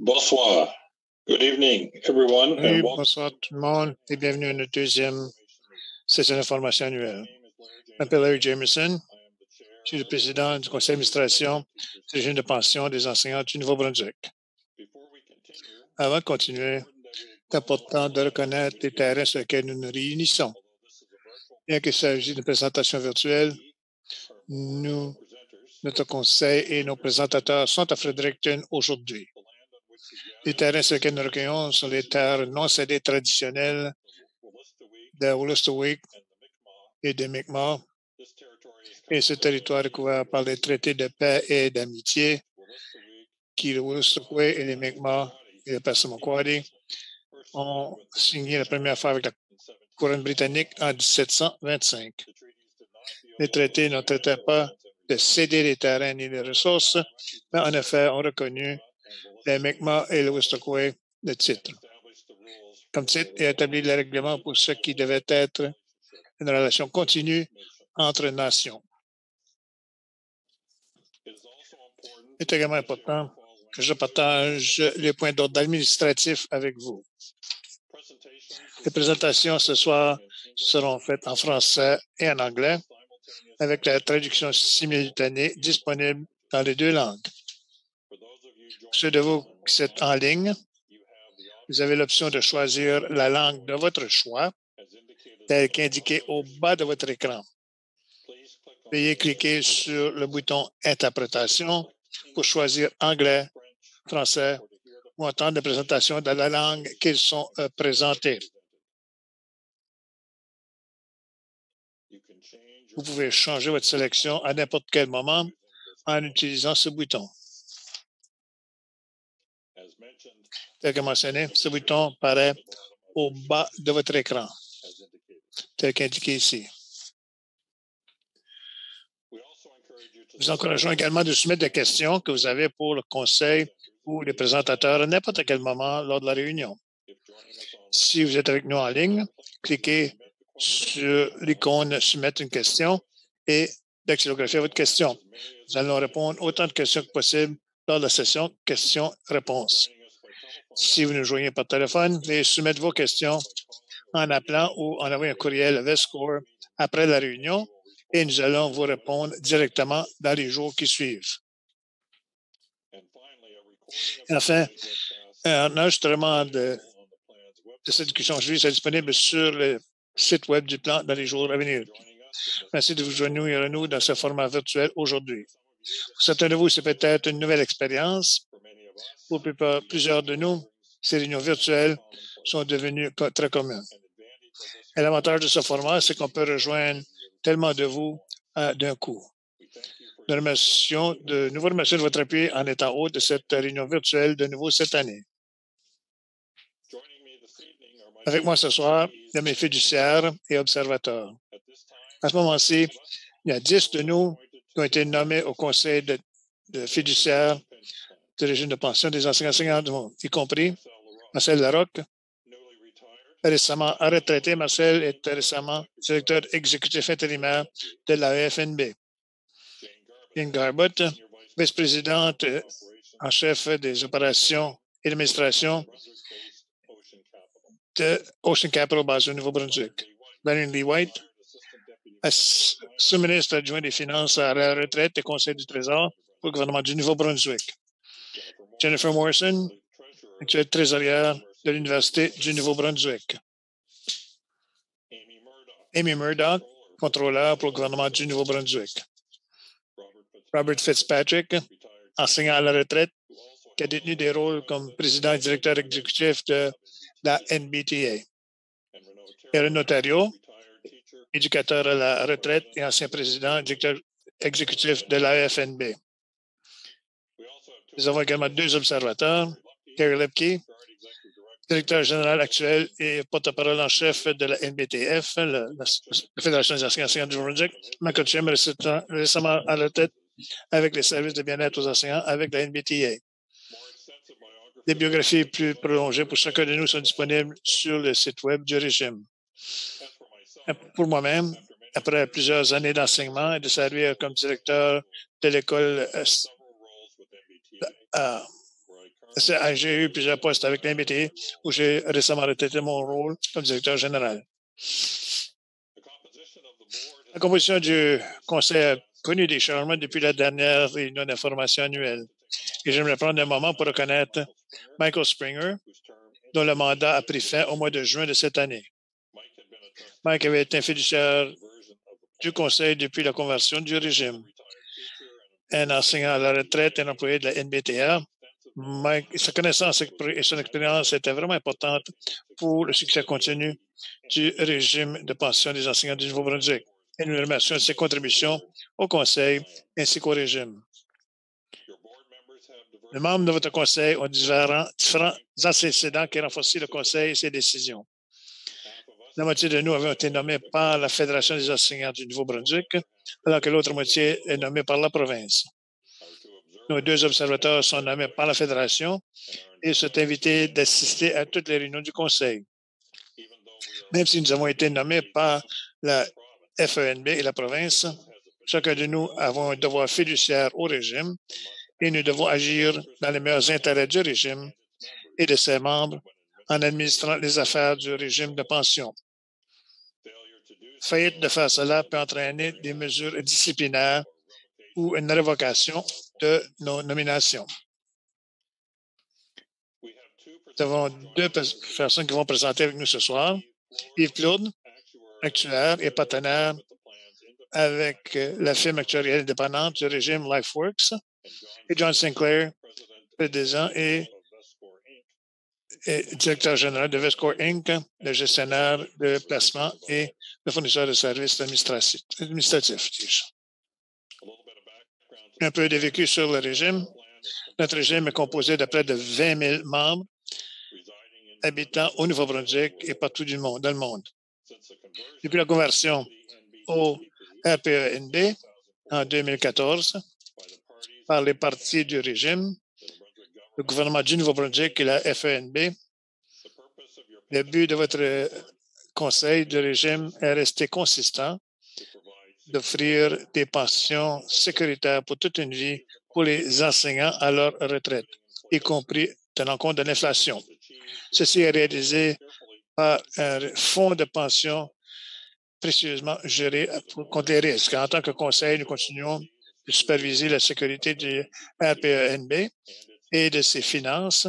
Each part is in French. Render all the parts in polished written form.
Bonsoir. Good evening, everyone. Oui, bonsoir tout le monde et bienvenue à notre deuxième session d'information annuelle. Je m'appelle Larry Jameson. Je suis le président du conseil d'administration du régime de pension des enseignants du Nouveau-Brunswick. Avant de continuer, c'est important de reconnaître les terrains sur lesquels nous nous réunissons. Bien qu'il s'agisse d'une présentation virtuelle, notre conseil et nos présentateurs sont à Fredericton aujourd'hui. Les terrains sur lesquels nous recueillons sont les terres non cédées traditionnelles de Wolastoqey et de Mi'kmaq. Et ce territoire est couvert par les traités de paix et d'amitié qui, le Wolastoqey et les Mi'kmaq et le Passamaquoddy, ont signé la première fois avec la couronne britannique en 1725. Les traités ne traitaient pas de céder les terrains ni les ressources, mais en effet ont reconnu les Mi'kmaq et le Wolastoqey le titre. Comme titre, et établi les règlements pour ce qui devait être une relation continue entre nations. Il est également important que je partage les points d'ordre administratif avec vous. Les présentations ce soir seront faites en français et en anglais, avec la traduction simultanée disponible dans les deux langues. Pour ceux de vous qui sont en ligne, vous avez l'option de choisir la langue de votre choix, telle qu'indiquée au bas de votre écran. Veuillez cliquer sur le bouton « Interprétation » pour choisir anglais, français ou entendre des présentations dans la langue qu'ils sont présentées. Vous pouvez changer votre sélection à n'importe quel moment en utilisant ce bouton. Tel que mentionné, ce bouton paraît au bas de votre écran, tel qu'indiqué ici. Nous encourageons également de soumettre des questions que vous avez pour le conseil ou les présentateurs à n'importe quel moment lors de la réunion. Si vous êtes avec nous en ligne, cliquez sur l'icône « Soumettre une question » et dactylographiez votre question. Nous allons répondre autant de questions que possible lors de la session questions-réponses. Si vous nous joignez par téléphone, veuillez soumettre vos questions en appelant ou en envoyant un courriel à VESCOR après la réunion et nous allons vous répondre directement dans les jours qui suivent. Et enfin, un enregistrement de cette discussion est disponible sur le site web du plan dans les jours à venir. Merci de vous joindre à nous dans ce format virtuel aujourd'hui. Pour certains de vous, c'est peut-être une nouvelle expérience. Pour plusieurs de nous, ces réunions virtuelles sont devenues très communes. Et l'avantage de ce format, c'est qu'on peut rejoindre tellement de vous d'un coup. Nous vous remercions de votre appui en étant hôte de cette réunion virtuelle de nouveau cette année. Avec moi ce soir, il y a mes fiduciaires et observateurs. À ce moment-ci, il y a 10 de nous qui ont été nommés au conseil de fiduciaires du régime de pension des enseignants du monde, y compris Marcel Larocque, récemment retraité. Marcel est récemment directeur exécutif intérimaire de la EFNB. Jane Garbutt, vice-présidente en chef des opérations et l'administration de Ocean Capital basé au Nouveau-Brunswick. Barry Lee White, sous-ministre adjoint des Finances à la retraite et conseil du Trésor pour le gouvernement du Nouveau-Brunswick. Jennifer Morrison, actuelle trésorière de l'Université du Nouveau-Brunswick. Amy Murdoch, contrôleur pour le gouvernement du Nouveau-Brunswick. Robert Fitzpatrick, enseignant à la retraite, qui a détenu des rôles comme président et directeur exécutif de la NBTA. Et Renaud Thériault, éducateur à la retraite et ancien président et directeur exécutif de la FNB. Nous avons également 2 observateurs, Gary Lepke, directeur général actuel et porte-parole en chef de la NBTF, la Fédération des enseignants du Nouveau-Brunswick, Michael Chim, récemment à la tête avec les services de bien-être aux enseignants avec la NBTA. Des biographies plus prolongées pour chacun de nous sont disponibles sur le site web du régime. Pour moi-même, après plusieurs années d'enseignement et de servir comme directeur de l'école J'ai eu plusieurs postes avec l'NBT où j'ai récemment retraité mon rôle comme directeur général. La composition du conseil a connu des changements depuis la dernière réunion d'information annuelle. Et j'aimerais prendre un moment pour reconnaître Michael Springer, dont le mandat a pris fin au mois de juin de cette année. Mike avait été un fiduciaire du conseil depuis la conversion du régime. Un enseignant à la retraite et un employé de la NBTA, Mike, sa connaissance et son expérience étaient vraiment importantes pour le succès continu du régime de pension des enseignants du Nouveau-Brunswick. Et nous remercions de ses contributions au conseil ainsi qu'au régime. Les membres de votre conseil ont différents antécédents qui renforcent le conseil et ses décisions. La moitié de nous avons été nommés par la Fédération des enseignants du Nouveau-Brunswick, alors que l'autre moitié est nommée par la province. Nos deux observateurs sont nommés par la Fédération et sont invités d'assister à toutes les réunions du conseil. Même si nous avons été nommés par la FENB et la province, chacun de nous avons un devoir fiduciaire au régime et nous devons agir dans les meilleurs intérêts du régime et de ses membres en administrant les affaires du régime de pension. Faillite de faire cela peut entraîner des mesures disciplinaires ou une révocation de nos nominations. Nous avons deux personnes qui vont présenter avec nous ce soir. Yves Claude, actuaire et partenaire avec la firme actuarielle indépendante du régime LifeWorks, et John Sinclair, président et directeur général de Vescore Inc., le gestionnaire de placement et le fournisseur de services administratifs. Un peu de vécu sur le régime. Notre régime est composé de près de 20 000 membres habitant au Nouveau-Brunswick et partout dans le monde. Depuis la conversion au RPENB en 2014 par les partis du régime, le gouvernement du Nouveau-Brunswick et la FENB, le but de votre conseil de régime est resté consistant d'offrir des pensions sécuritaires pour toute une vie pour les enseignants à leur retraite, y compris tenant compte de l'inflation. Ceci est réalisé par un fonds de pension précieusement géré contre les risques. En tant que conseil, nous continuons de superviser la sécurité du RPENB et de ses finances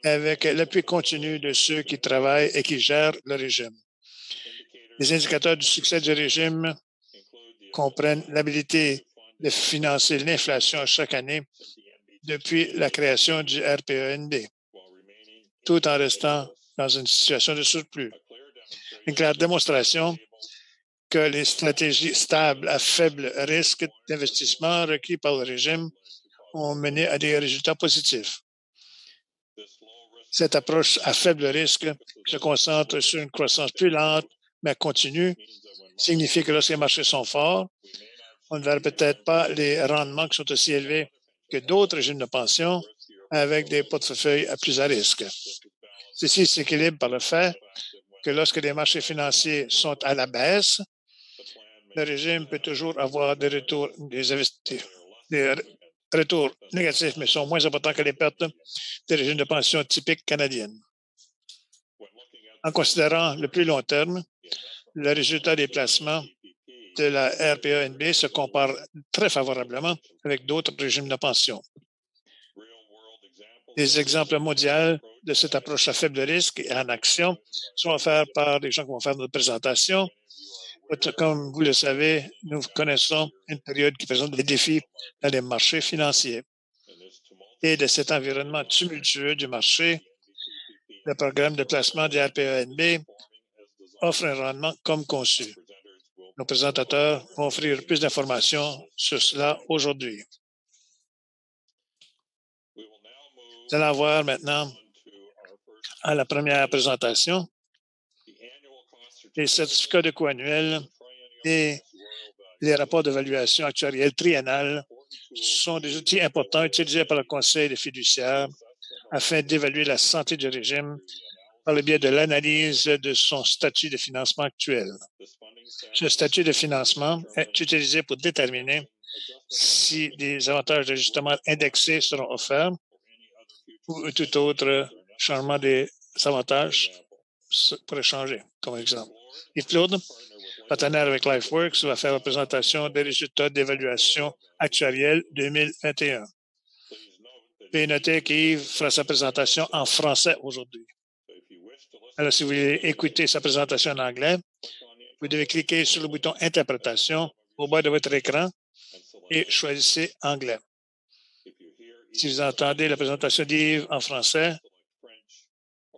avec l'appui continu de ceux qui travaillent et qui gèrent le régime. Les indicateurs du succès du régime comprennent l'habilité de financer l'inflation chaque année depuis la création du RPENB, tout en restant dans une situation de surplus. Une claire démonstration que les stratégies stables à faible risque d'investissement requis par le régime ont mené à des résultats positifs. Cette approche à faible risque se concentre sur une croissance plus lente mais continue, signifie que lorsque les marchés sont forts, on ne verra peut-être pas les rendements qui sont aussi élevés que d'autres régimes de pension avec des portefeuilles à plus à risque. Ceci s'équilibre par le fait que lorsque les marchés financiers sont à la baisse, le régime peut toujours avoir des retours, des retours négatifs, mais sont moins importants que les pertes des régimes de pension typiques canadiennes. En considérant le plus long terme, le résultat des placements de la RPENB se compare très favorablement avec d'autres régimes de pension. Des exemples mondiaux de cette approche à faible risque et en action sont offerts par les gens qui vont faire notre présentation. Comme vous le savez, nous connaissons une période qui présente des défis dans les marchés financiers. Et de cet environnement tumultueux du marché, le programme de placement du RPENB offre un rendement comme conçu. Nos présentateurs vont offrir plus d'informations sur cela aujourd'hui. Nous allons voir maintenant à la première présentation les certificats de coût annuels et les rapports d'évaluation actuarielle triennale sont des outils importants utilisés par le Conseil des fiduciaires afin d'évaluer la santé du régime par le biais de l'analyse de son statut de financement actuel. Ce statut de financement est utilisé pour déterminer si des avantages d'ajustement indexés seront offerts ou tout autre changement des avantages pourrait changer, comme exemple. Yves Claude, partenaire avec LifeWorks, va faire la présentation des résultats d'évaluation actuarielle 2021. Veuillez noter qu'Yves fera sa présentation en français aujourd'hui. Alors, si vous voulez écouter sa présentation en anglais, vous devez cliquer sur le bouton « Interprétation » au bas de votre écran et choisissez « Anglais ». Si vous entendez la présentation d'Yves en français,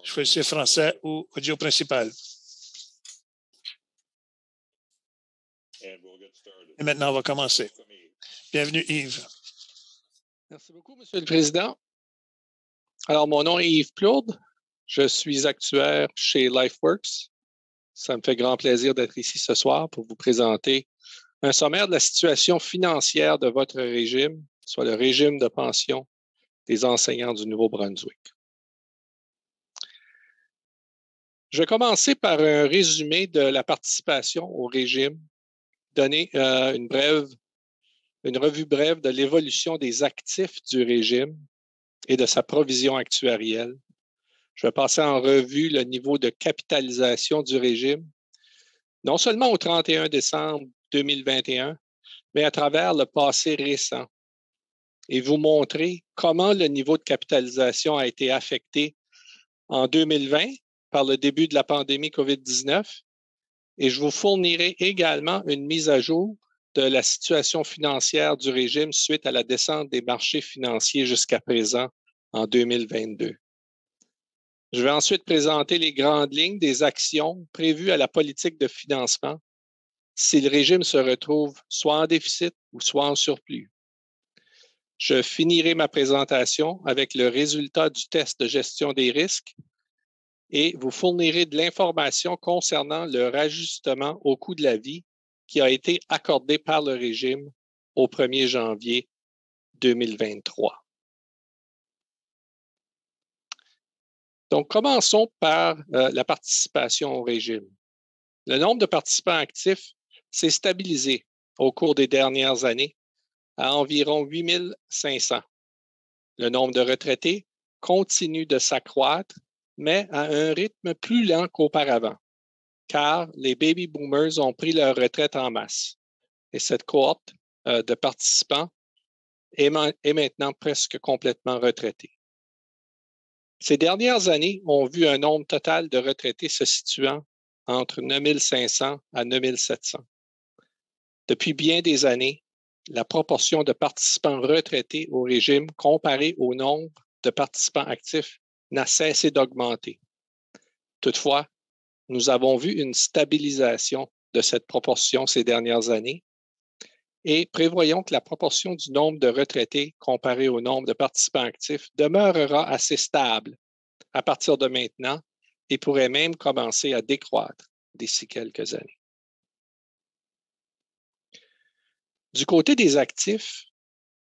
choisissez « Français » ou « Audio principal ». Et maintenant, on va commencer. Bienvenue, Yves. Merci beaucoup, Monsieur le Président. Alors, mon nom est Yves Plourde. Je suis actuaire chez LifeWorks. Ça me fait grand plaisir d'être ici ce soir pour vous présenter un sommaire de la situation financière de votre régime, soit le régime de pension des enseignants du Nouveau-Brunswick. Je vais commencer par un résumé de la participation au régime, donner une revue brève de l'évolution des actifs du régime et de sa provision actuarielle. Je vais passer en revue le niveau de capitalisation du régime, non seulement au 31 décembre 2021, mais à travers le passé récent, et vous montrer comment le niveau de capitalisation a été affecté en 2020 par le début de la pandémie COVID-19, et je vous fournirai également une mise à jour de la situation financière du régime suite à la descente des marchés financiers jusqu'à présent en 2022. Je vais ensuite présenter les grandes lignes des actions prévues à la politique de financement si le régime se retrouve soit en déficit ou soit en surplus. Je finirai ma présentation avec le résultat du test de gestion des risques et vous fournirai de l'information concernant le rajustement au coût de la vie qui a été accordé par le régime au 1er janvier 2023. Donc, commençons par la participation au régime. Le nombre de participants actifs s'est stabilisé au cours des dernières années à environ 8 500. Le nombre de retraités continue de s'accroître, mais à un rythme plus lent qu'auparavant, car les baby boomers ont pris leur retraite en masse. Et cette cohorte de participants est maintenant presque complètement retraitée. Ces dernières années ont vu un nombre total de retraités se situant entre 9 500 à 9 700. Depuis bien des années, la proportion de participants retraités au régime comparée au nombre de participants actifs n'a cessé d'augmenter. Toutefois, nous avons vu une stabilisation de cette proportion ces dernières années et prévoyons que la proportion du nombre de retraités comparé au nombre de participants actifs demeurera assez stable à partir de maintenant et pourrait même commencer à décroître d'ici quelques années. Du côté des actifs,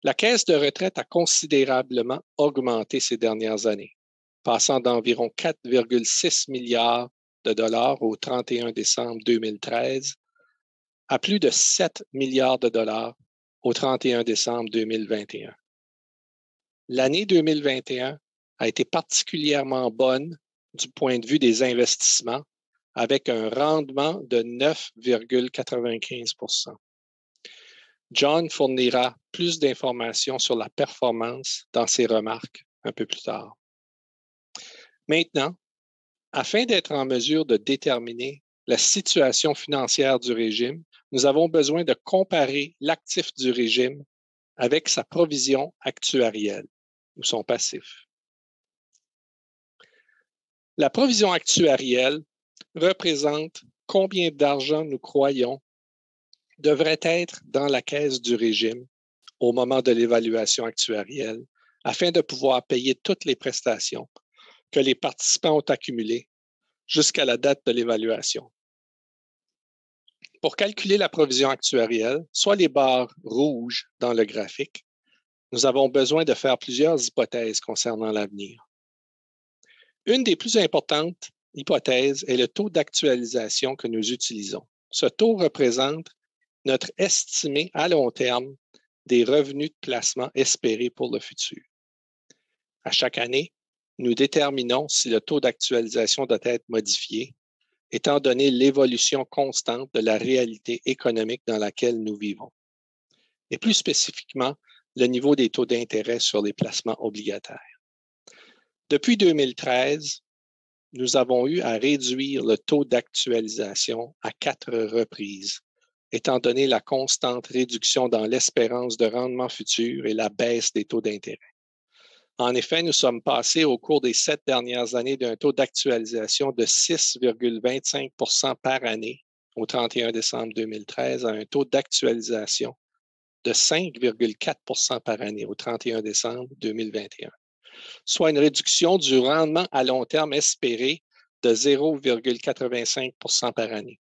la caisse de retraite a considérablement augmenté ces dernières années, passant d'environ 4,6 milliards de dollars au 31 décembre 2013 à plus de 7 milliards de dollars au 31 décembre 2021. L'année 2021 a été particulièrement bonne du point de vue des investissements, avec un rendement de 9,95 %. John fournira plus d'informations sur la performance dans ses remarques un peu plus tard. Maintenant, afin d'être en mesure de déterminer la situation financière du régime, nous avons besoin de comparer l'actif du régime avec sa provision actuarielle ou son passif. La provision actuarielle représente combien d'argent nous croyons devrait être dans la caisse du régime au moment de l'évaluation actuarielle afin de pouvoir payer toutes les prestations que les participants ont accumulées jusqu'à la date de l'évaluation. Pour calculer la provision actuarielle, soit les barres rouges dans le graphique, nous avons besoin de faire plusieurs hypothèses concernant l'avenir. Une des plus importantes hypothèses est le taux d'actualisation que nous utilisons. Ce taux représente notre estimé à long terme des revenus de placement espérés pour le futur. À chaque année, nous déterminons si le taux d'actualisation doit être modifié, étant donné l'évolution constante de la réalité économique dans laquelle nous vivons, et plus spécifiquement, le niveau des taux d'intérêt sur les placements obligataires. Depuis 2013, nous avons eu à réduire le taux d'actualisation à 4 reprises, étant donné la constante réduction dans l'espérance de rendement futur et la baisse des taux d'intérêt. En effet, nous sommes passés au cours des 7 dernières années d'un taux d'actualisation de 6,25 % par année au 31 décembre 2013 à un taux d'actualisation de 5,4 % par année au 31 décembre 2021, soit une réduction du rendement à long terme espéré de 0,85 % par année.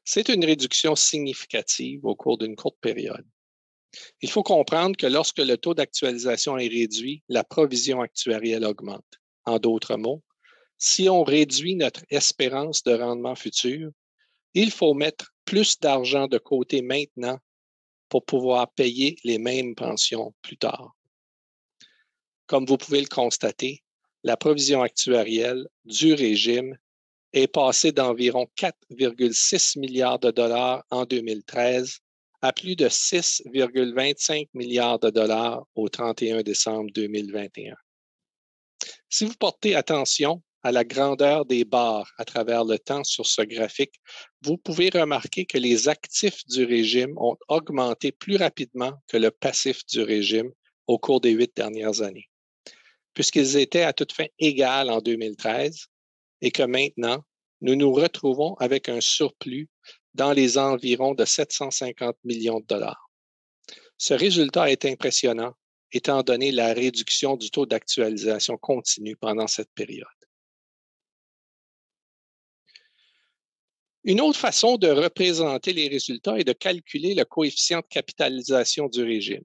C'est une réduction significative au cours d'une courte période. Il faut comprendre que lorsque le taux d'actualisation est réduit, la provision actuarielle augmente. En d'autres mots, si on réduit notre espérance de rendement futur, il faut mettre plus d'argent de côté maintenant pour pouvoir payer les mêmes pensions plus tard. Comme vous pouvez le constater, la provision actuarielle du régime est passée d'environ 4,6 milliards de dollars en 2013 à plus de 6,25 milliards de dollars au 31 décembre 2021. Si vous portez attention à la grandeur des barres à travers le temps sur ce graphique, vous pouvez remarquer que les actifs du régime ont augmenté plus rapidement que le passif du régime au cours des 8 dernières années, puisqu'ils étaient à toute fin égales en 2013 et que maintenant, nous nous retrouvons avec un surplus dans les environs de 750 millions de dollars. Ce résultat est impressionnant, étant donné la réduction du taux d'actualisation continue pendant cette période. Une autre façon de représenter les résultats est de calculer le coefficient de capitalisation du régime,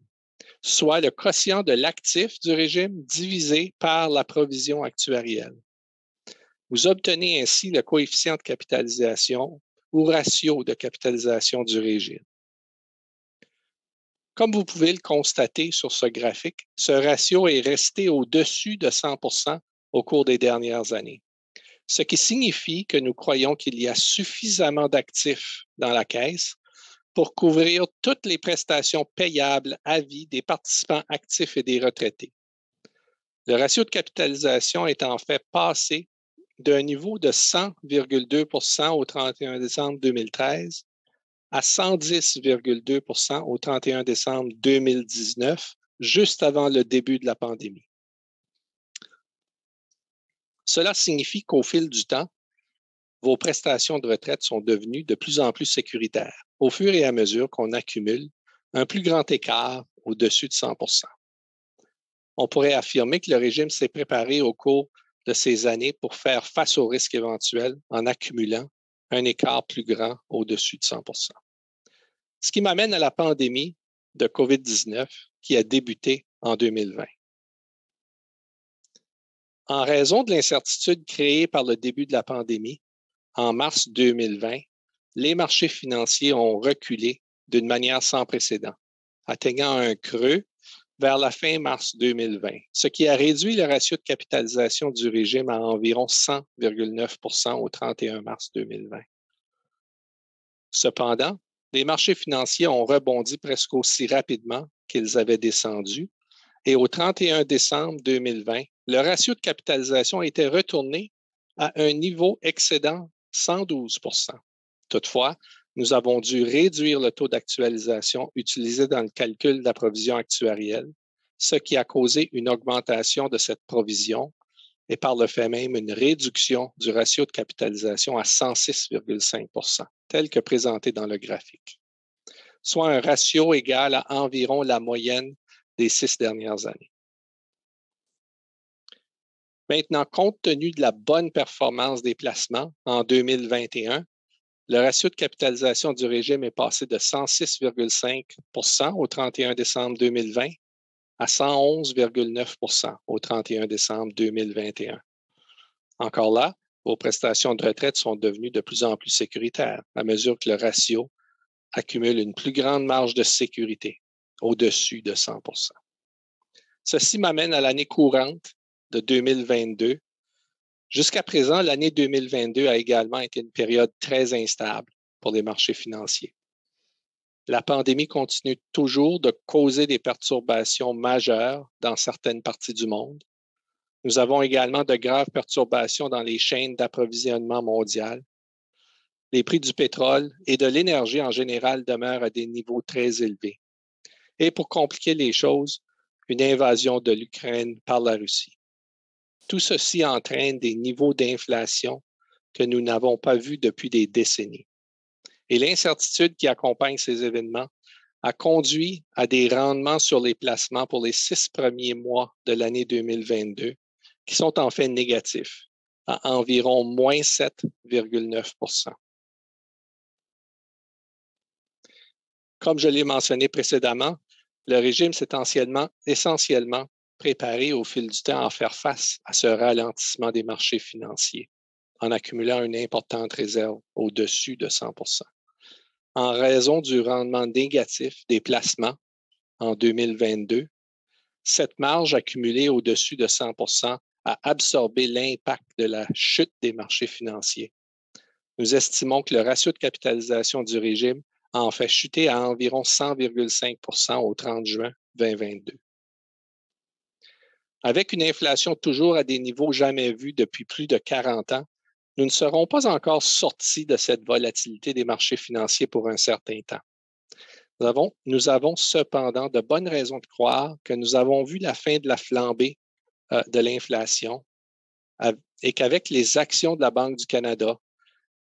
soit le quotient de l'actif du régime divisé par la provision actuarielle. Vous obtenez ainsi le coefficient de capitalisation ou ratio de capitalisation du régime. Comme vous pouvez le constater sur ce graphique, ce ratio est resté au-dessus de 100 % au cours des dernières années, ce qui signifie que nous croyons qu'il y a suffisamment d'actifs dans la caisse pour couvrir toutes les prestations payables à vie des participants actifs et des retraités. Le ratio de capitalisation est en fait passé d'un niveau de 100,2 % au 31 décembre 2013 à 110,2 % au 31 décembre 2019, juste avant le début de la pandémie. Cela signifie qu'au fil du temps, vos prestations de retraite sont devenues de plus en plus sécuritaires, au fur et à mesure qu'on accumule un plus grand écart au-dessus de 100 %. On pourrait affirmer que le régime s'est préparé au cours de ces années pour faire face aux risques éventuels en accumulant un écart plus grand au-dessus de 100 %. Ce qui m'amène à la pandémie de COVID-19 qui a débuté en 2020. En raison de l'incertitude créée par le début de la pandémie, en mars 2020, les marchés financiers ont reculé d'une manière sans précédent, atteignant un creux vers la fin mars 2020, ce qui a réduit le ratio de capitalisation du régime à environ 100,9 % au 31 mars 2020. Cependant, les marchés financiers ont rebondi presque aussi rapidement qu'ils avaient descendu et au 31 décembre 2020, le ratio de capitalisation a été retourné à un niveau excédant 112 %. Toutefois, nous avons dû réduire le taux d'actualisation utilisé dans le calcul de la provision actuarielle, ce qui a causé une augmentation de cette provision et par le fait même une réduction du ratio de capitalisation à 106,5 %, tel que présenté dans le graphique, soit un ratio égal à environ la moyenne des 6 dernières années. Maintenant, compte tenu de la bonne performance des placements en 2021, le ratio de capitalisation du régime est passé de 106,5 % au 31 décembre 2020 à 111,9 % au 31 décembre 2021. Encore là, vos prestations de retraite sont devenues de plus en plus sécuritaires à mesure que le ratio accumule une plus grande marge de sécurité au-dessus de 100 %. Ceci m'amène à l'année courante de 2022. Jusqu'à présent, l'année 2022 a également été une période très instable pour les marchés financiers. La pandémie continue toujours de causer des perturbations majeures dans certaines parties du monde. Nous avons également de graves perturbations dans les chaînes d'approvisionnement mondiales. Les prix du pétrole et de l'énergie en général demeurent à des niveaux très élevés. Et pour compliquer les choses, une invasion de l'Ukraine par la Russie. Tout ceci entraîne des niveaux d'inflation que nous n'avons pas vus depuis des décennies. Et l'incertitude qui accompagne ces événements a conduit à des rendements sur les placements pour les 6 premiers mois de l'année 2022 qui sont en fait négatifs, à environ moins 7,9 %. Comme je l'ai mentionné précédemment, le régime s'est essentiellement préparé au fil du temps à faire face à ce ralentissement des marchés financiers en accumulant une importante réserve au-dessus de 100 %. En raison du rendement négatif des placements en 2022, cette marge accumulée au-dessus de 100 % a absorbé l'impact de la chute des marchés financiers. Nous estimons que le ratio de capitalisation du régime a en fait chuté à environ 100,5 % au 30 juin 2022. Avec une inflation toujours à des niveaux jamais vus depuis plus de 40 ans, nous ne serons pas encore sortis de cette volatilité des marchés financiers pour un certain temps. Nous avons cependant de bonnes raisons de croire que nous avons vu la fin de la flambée de l'inflation et qu'avec les actions de la Banque du Canada,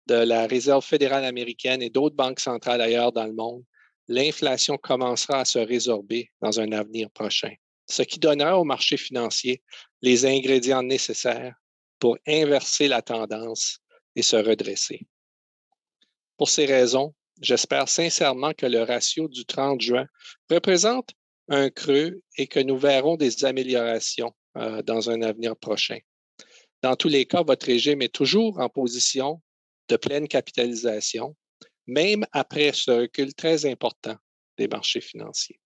de la Réserve fédérale américaine et d'autres banques centrales ailleurs dans le monde, l'inflation commencera à se résorber dans un avenir prochain, ce qui donnera aux marchés financiers les ingrédients nécessaires pour inverser la tendance et se redresser. Pour ces raisons, j'espère sincèrement que le ratio du 30 juin représente un creux et que nous verrons des améliorations dans un avenir prochain. Dans tous les cas, votre régime est toujours en position de pleine capitalisation, même après ce recul très important des marchés financiers.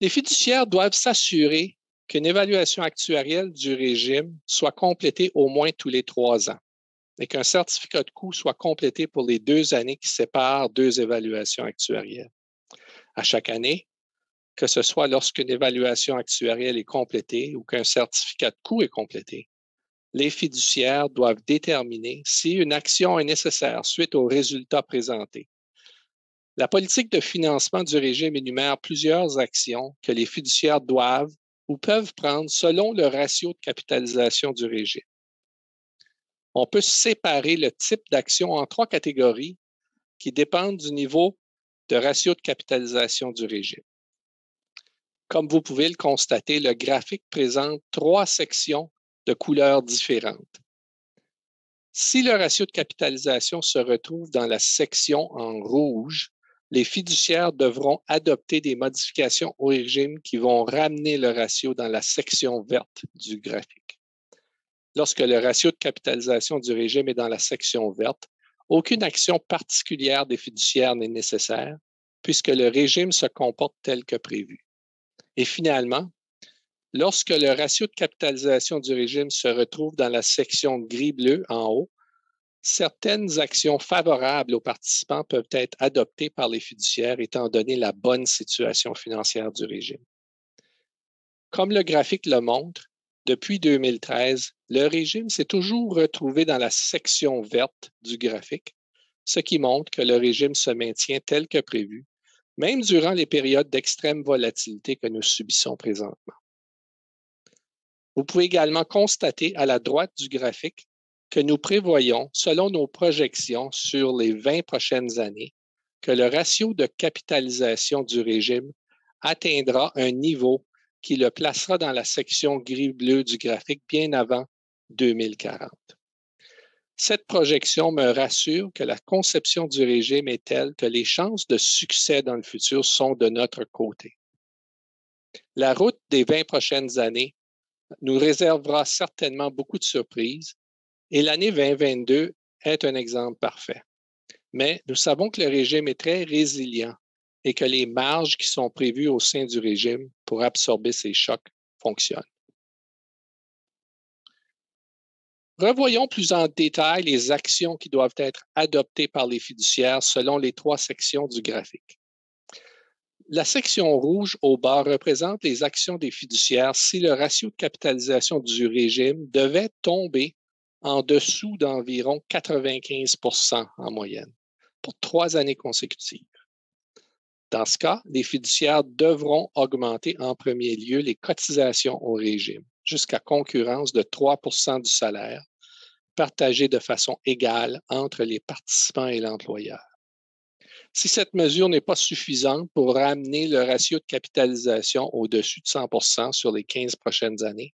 Les fiduciaires doivent s'assurer qu'une évaluation actuarielle du régime soit complétée au moins tous les 3 ans et qu'un certificat de coût soit complété pour les 2 années qui séparent 2 évaluations actuarielles. À chaque année, que ce soit lorsqu'une évaluation actuarielle est complétée ou qu'un certificat de coût est complété, les fiduciaires doivent déterminer si une action est nécessaire suite aux résultats présentés. La politique de financement du régime énumère plusieurs actions que les fiduciaires doivent ou peuvent prendre selon le ratio de capitalisation du régime. On peut séparer le type d'action en 3 catégories qui dépendent du niveau de ratio de capitalisation du régime. Comme vous pouvez le constater, le graphique présente 3 sections de couleurs différentes. Si le ratio de capitalisation se retrouve dans la section en rouge, les fiduciaires devront adopter des modifications au régime qui vont ramener le ratio dans la section verte du graphique. Lorsque le ratio de capitalisation du régime est dans la section verte, aucune action particulière des fiduciaires n'est nécessaire puisque le régime se comporte tel que prévu. Et finalement, lorsque le ratio de capitalisation du régime se retrouve dans la section gris-bleu en haut, certaines actions favorables aux participants peuvent être adoptées par les fiduciaires étant donné la bonne situation financière du régime. Comme le graphique le montre, depuis 2013, le régime s'est toujours retrouvé dans la section verte du graphique, ce qui montre que le régime se maintient tel que prévu, même durant les périodes d'extrême volatilité que nous subissons présentement. Vous pouvez également constater à la droite du graphique que nous prévoyons, selon nos projections sur les 20 prochaines années, que le ratio de capitalisation du régime atteindra un niveau qui le placera dans la section gris-bleu du graphique bien avant 2040. Cette projection me rassure que la conception du régime est telle que les chances de succès dans le futur sont de notre côté. La route des 20 prochaines années nous réservera certainement beaucoup de surprises et l'année 2022 est un exemple parfait. Mais nous savons que le régime est très résilient et que les marges qui sont prévues au sein du régime pour absorber ces chocs fonctionnent. Revoyons plus en détail les actions qui doivent être adoptées par les fiduciaires selon les 3 sections du graphique. La section rouge au bas représente les actions des fiduciaires si le ratio de capitalisation du régime devait tomber en dessous d'environ 95 % en moyenne pour 3 années consécutives. Dans ce cas, les fiduciaires devront augmenter en premier lieu les cotisations au régime jusqu'à concurrence de 3 % du salaire, partagé de façon égale entre les participants et l'employeur. Si cette mesure n'est pas suffisante pour ramener le ratio de capitalisation au-dessus de 100 % sur les 15 prochaines années,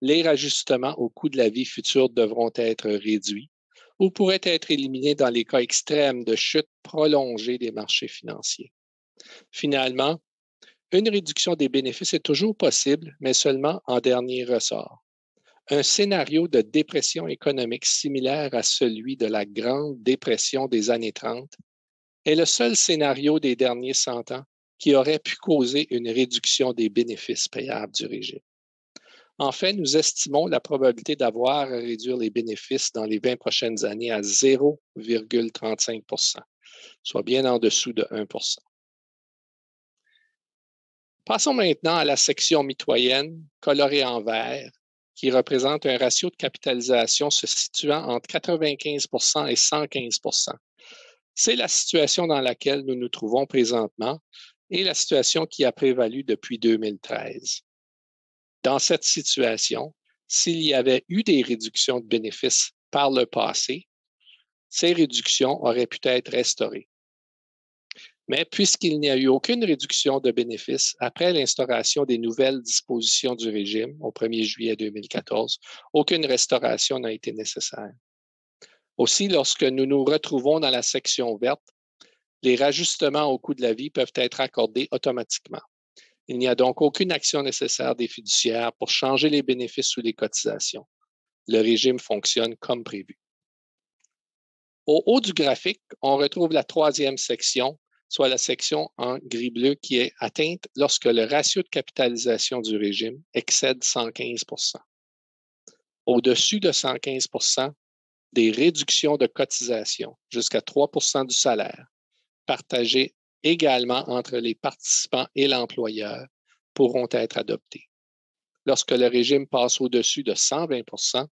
les rajustements au coût de la vie future devront être réduits ou pourraient être éliminés dans les cas extrêmes de chute prolongée des marchés financiers. Finalement, une réduction des bénéfices est toujours possible, mais seulement en dernier ressort. Un scénario de dépression économique similaire à celui de la Grande Dépression des années 30 est le seul scénario des derniers 100 ans qui aurait pu causer une réduction des bénéfices payables du régime. En fait, nous estimons la probabilité d'avoir à réduire les bénéfices dans les 20 prochaines années à 0,35 %, soit bien en dessous de 1 %. Passons maintenant à la section mitoyenne, colorée en vert, qui représente un ratio de capitalisation se situant entre 95 % et 115 %. C'est la situation dans laquelle nous nous trouvons présentement et la situation qui a prévalu depuis 2013. Dans cette situation, s'il y avait eu des réductions de bénéfices par le passé, ces réductions auraient pu être restaurées. Mais puisqu'il n'y a eu aucune réduction de bénéfices après l'instauration des nouvelles dispositions du régime au 1er juillet 2014, aucune restauration n'a été nécessaire. Aussi, lorsque nous nous retrouvons dans la section verte, les rajustements au coût de la vie peuvent être accordés automatiquement. Il n'y a donc aucune action nécessaire des fiduciaires pour changer les bénéfices ou les cotisations. Le régime fonctionne comme prévu. Au haut du graphique, on retrouve la 3e section, soit la section en gris-bleu qui est atteinte lorsque le ratio de capitalisation du régime excède 115 %. Au-dessus de 115 %, des réductions de cotisation jusqu'à 3 % du salaire, partagées également entre les participants et l'employeur, pourront être adoptées. Lorsque le régime passe au-dessus de 120 %,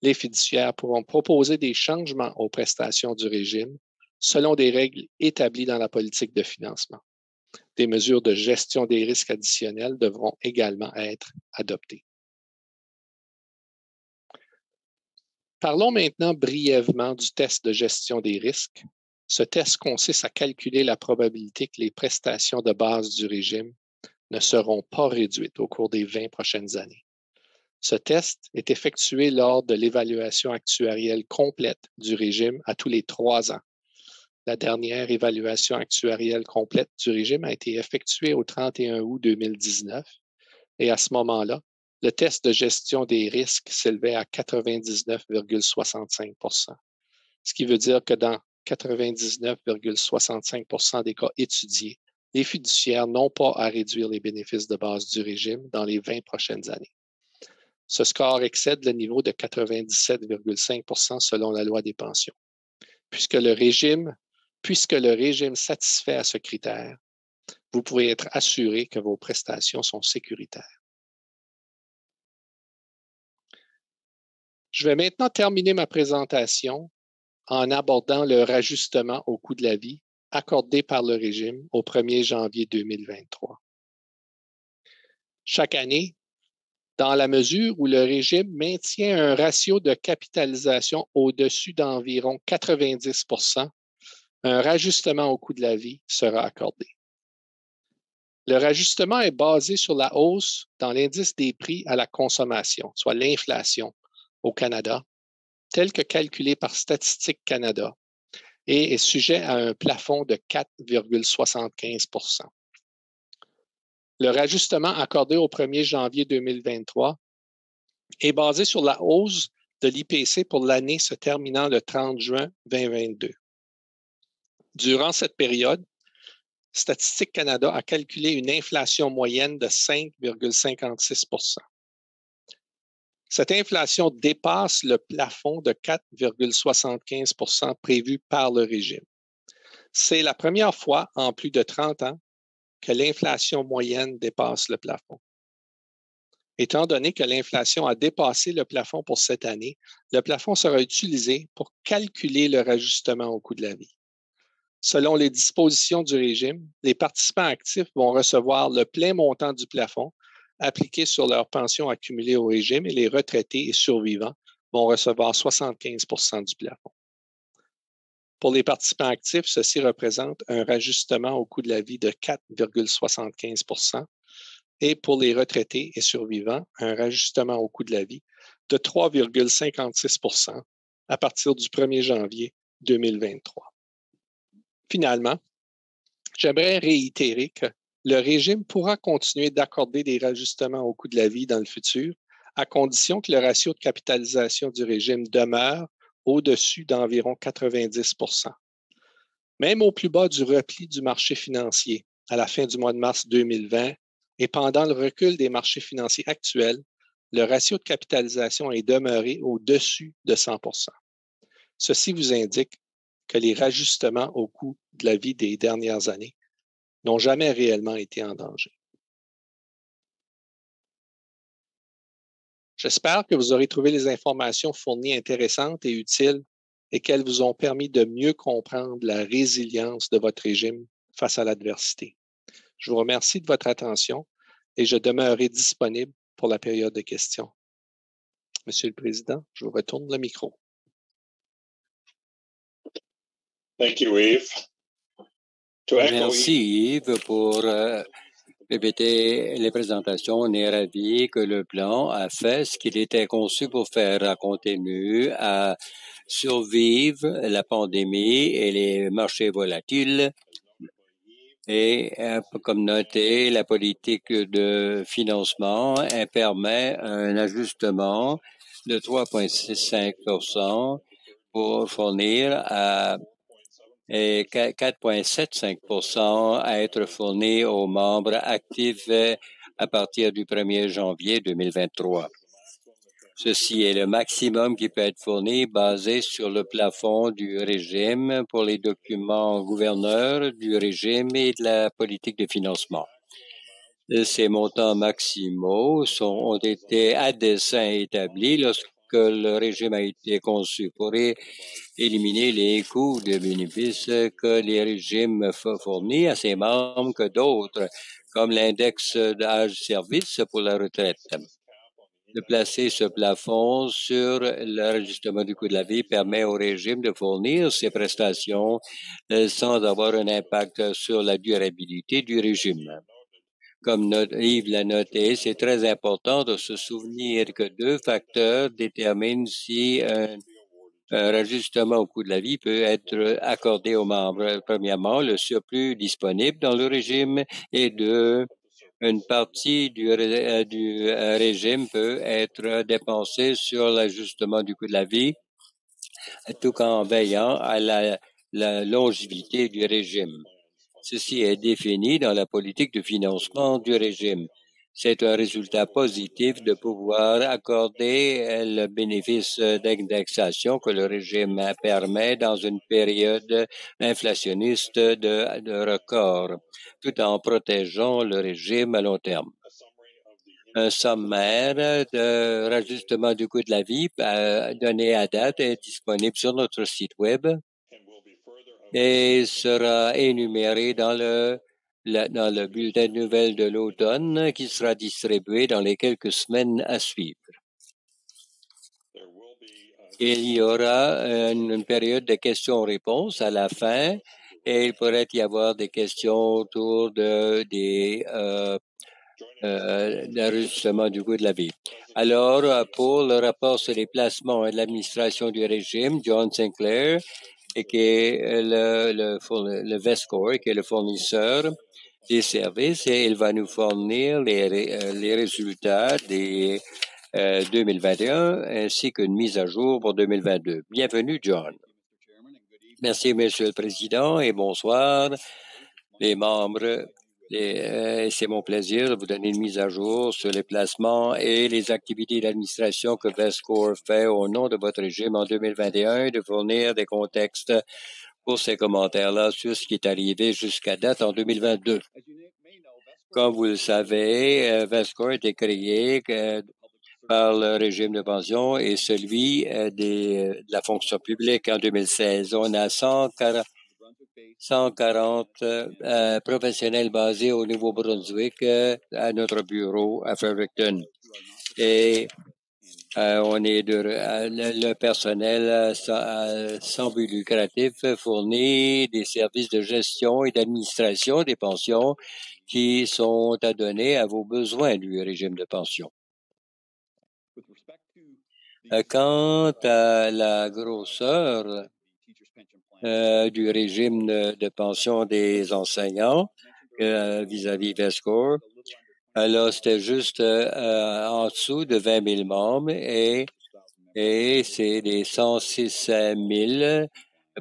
les fiduciaires pourront proposer des changements aux prestations du régime selon des règles établies dans la politique de financement. Des mesures de gestion des risques additionnels devront également être adoptées. Parlons maintenant brièvement du test de gestion des risques. Ce test consiste à calculer la probabilité que les prestations de base du régime ne seront pas réduites au cours des 20 prochaines années. Ce test est effectué lors de l'évaluation actuarielle complète du régime à tous les 3 ans. La dernière évaluation actuarielle complète du régime a été effectuée au 31 août 2019 et à ce moment-là, le test de gestion des risques s'élevait à 99,65 %, ce qui veut dire que dans 99,65 % des cas étudiés, les fiduciaires n'ont pas à réduire les bénéfices de base du régime dans les 20 prochaines années. Ce score excède le niveau de 97,5 % selon la loi des pensions. Puisque le régime satisfait à ce critère, vous pouvez être assuré que vos prestations sont sécuritaires. Je vais maintenant terminer ma présentation en abordant le rajustement au coût de la vie accordé par le régime au 1er janvier 2023. Chaque année, dans la mesure où le régime maintient un ratio de capitalisation au-dessus d'environ 90 %, un rajustement au coût de la vie sera accordé. Le rajustement est basé sur la hausse dans l'indice des prix à la consommation, soit l'inflation au Canada, tel que calculé par Statistique Canada, et est sujet à un plafond de 4,75 %. Le rajustement accordé au 1er janvier 2023 est basé sur la hausse de l'IPC pour l'année se terminant le 30 juin 2022. Durant cette période, Statistique Canada a calculé une inflation moyenne de 5,56 %. Cette inflation dépasse le plafond de 4,75 % prévu par le régime. C'est la première fois en plus de 30 ans que l'inflation moyenne dépasse le plafond. Étant donné que l'inflation a dépassé le plafond pour cette année, le plafond sera utilisé pour calculer le rajustement au coût de la vie. Selon les dispositions du régime, les participants actifs vont recevoir le plein montant du plafond appliqué sur leur pension accumulée au régime et les retraités et survivants vont recevoir 75 % du plafond. Pour les participants actifs, ceci représente un rajustement au coût de la vie de 4,75 % et pour les retraités et survivants, un rajustement au coût de la vie de 3,56 % à partir du 1er janvier 2023. Finalement, j'aimerais réitérer que le régime pourra continuer d'accorder des rajustements au coût de la vie dans le futur, à condition que le ratio de capitalisation du régime demeure au-dessus d'environ 90 %. Même au plus bas du repli du marché financier, à la fin du mois de mars 2020, et pendant le recul des marchés financiers actuels, le ratio de capitalisation est demeuré au-dessus de 100 %. Ceci vous indique que les rajustements au coût de la vie des dernières années n'ont jamais réellement été en danger. J'espère que vous aurez trouvé les informations fournies intéressantes et utiles et qu'elles vous ont permis de mieux comprendre la résilience de votre régime face à l'adversité. Je vous remercie de votre attention et je demeurerai disponible pour la période de questions. Monsieur le Président, je vous retourne le micro. Thank you, Yves. Merci Yves pour répéter les présentations. On est ravis que le plan a fait ce qu'il était conçu pour faire, a continué à survivre la pandémie et les marchés volatiles. Et comme noté, la politique de financement permet un ajustement de 3,65 % pour fournir à et 4,75 % à être fourni aux membres actifs à partir du 1er janvier 2023. Ceci est le maximum qui peut être fourni basé sur le plafond du régime pour les documents gouverneurs du régime et de la politique de financement. Ces montants maximaux ont été à dessein établis lorsque le régime a été conçu pour éliminer les coûts de bénéfices que les régimes fournissent à ses membres que d'autres, comme l'index d'âge-service pour la retraite. De placer ce plafond sur l'enregistrement du coût de la vie permet au régime de fournir ces prestations sans avoir un impact sur la durabilité du régime. Comme Yves l'a noté, c'est très important de se souvenir que deux facteurs déterminent si un rajustement au coût de la vie peut être accordé aux membres. Premièrement, le surplus disponible dans le régime et deux, une partie du régime peut être dépensée sur l'ajustement du coût de la vie, tout en veillant à la longévité du régime. Ceci est défini dans la politique de financement du régime. C'est un résultat positif de pouvoir accorder le bénéfice d'indexation que le régime permet dans une période inflationniste de record, tout en protégeant le régime à long terme. Un sommaire de rajustement du coût de la vie donné à date est disponible sur notre site Web et sera énuméré dans le bulletin de nouvelles de l'automne qui sera distribué dans les quelques semaines à suivre. Il y aura une période de questions-réponses à la fin et il pourrait y avoir des questions autour des l'enregistrement du coût de la vie. Alors, pour le rapport sur les placements et l'administration du régime, John Sinclair, et qui est le VESCOR, qui est le fournisseur des services, et il va nous fournir les résultats des 2021 ainsi qu'une mise à jour pour 2022. Bienvenue, John. Merci, Monsieur le Président, et bonsoir. les membres. C'est mon plaisir de vous donner une mise à jour sur les placements et les activités d'administration que Vescore fait au nom de votre régime en 2021 et de fournir des contextes pour ces commentaires-là sur ce qui est arrivé jusqu'à date en 2022. Comme vous le savez, Vescore a été créé par le régime de pension et celui de la fonction publique en 2016. On a 140 professionnels basés au Nouveau-Brunswick à notre bureau à Fredericton. Et on est le personnel sans but lucratif fournit des services de gestion et d'administration des pensions qui sont adonnés à vos besoins du régime de pension. Quant à la grosseur du régime de pension des enseignants vis-à-vis Vescore, alors c'était juste en dessous de 20 000 membres et c'est des 106 000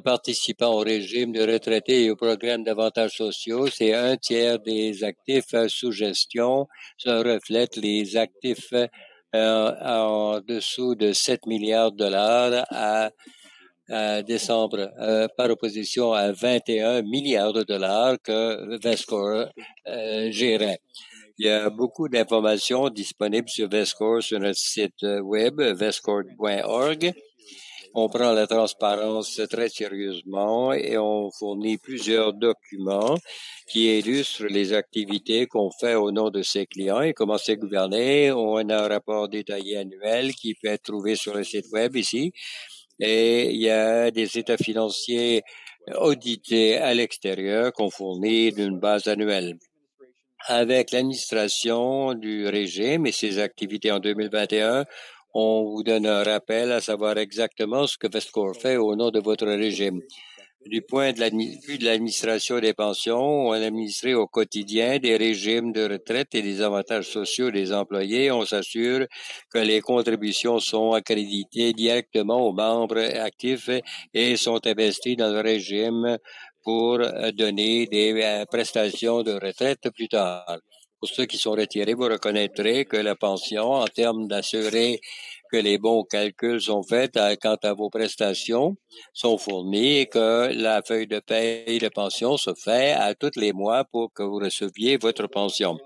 participants au régime de retraités et au programme d'avantages sociaux. C'est un tiers des actifs sous gestion. Ça reflète les actifs en dessous de 7 milliards de dollars à décembre, par opposition à 21 milliards de dollars que Vescore gérait. Il y a beaucoup d'informations disponibles sur Vescore sur notre site web, vescore.org. On prend la transparence très sérieusement et on fournit plusieurs documents qui illustrent les activités qu'on fait au nom de ses clients et comment c'est gouverné. On a un rapport détaillé annuel qui peut être trouvé sur le site web ici. Et il y a des états financiers audités à l'extérieur qu'on fournit d'une base annuelle. Avec l'administration du régime et ses activités en 2021, on vous donne un rappel à savoir exactement ce que Vescore fait au nom de votre régime. Du point de vue de l'administration des pensions, on administre au quotidien des régimes de retraite et des avantages sociaux des employés. On s'assure que les contributions sont accréditées directement aux membres actifs et sont investies dans le régime pour donner des prestations de retraite plus tard. Pour ceux qui sont retirés, vous reconnaîtrez que la pension, en termes d'assurer que les bons calculs sont faits quant à vos prestations, sont fournis et que la feuille de paie de pension se fait à tous les mois pour que vous receviez votre pension.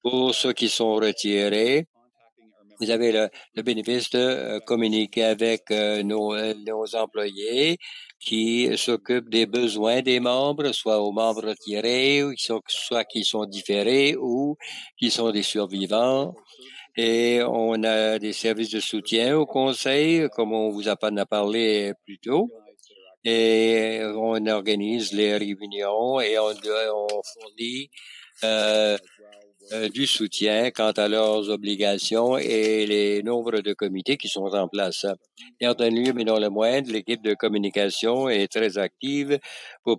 Pour ceux qui sont retirés, vous avez le bénéfice de communiquer avec nos employés qui s'occupent des besoins des membres, soit aux membres retirés, soit qui sont différés ou qui sont des survivants. Et on a des services de soutien au conseil, comme on vous a parlé plus tôt. Et on organise les réunions et on fournit du soutien quant à leurs obligations et les nombres de comités qui sont en place. Et en dernier lieu, mais non le moindre, l'équipe de communication est très active pour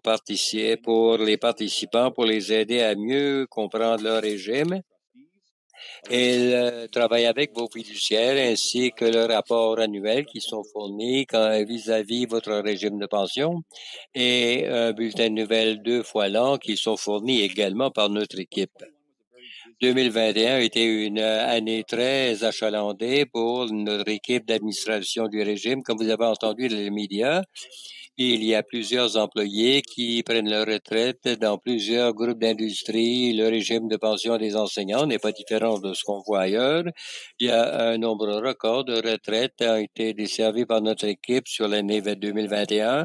les participants, pour les aider à mieux comprendre leur régime. Elle travaille avec vos fiduciaires ainsi que le rapport annuel qui sont fournis vis-à-vis votre régime de pension et un bulletin de nouvelles 2 fois l'an qui sont fournis également par notre équipe. 2021 a été une année très achalandée pour notre équipe d'administration du régime. Comme vous avez entendu dans les médias, il y a plusieurs employés qui prennent leur retraite dans plusieurs groupes d'industrie. Le régime de pension des enseignants n'est pas différent de ce qu'on voit ailleurs. Il y a un nombre record de retraites qui ont été desservies par notre équipe sur l'année 2021.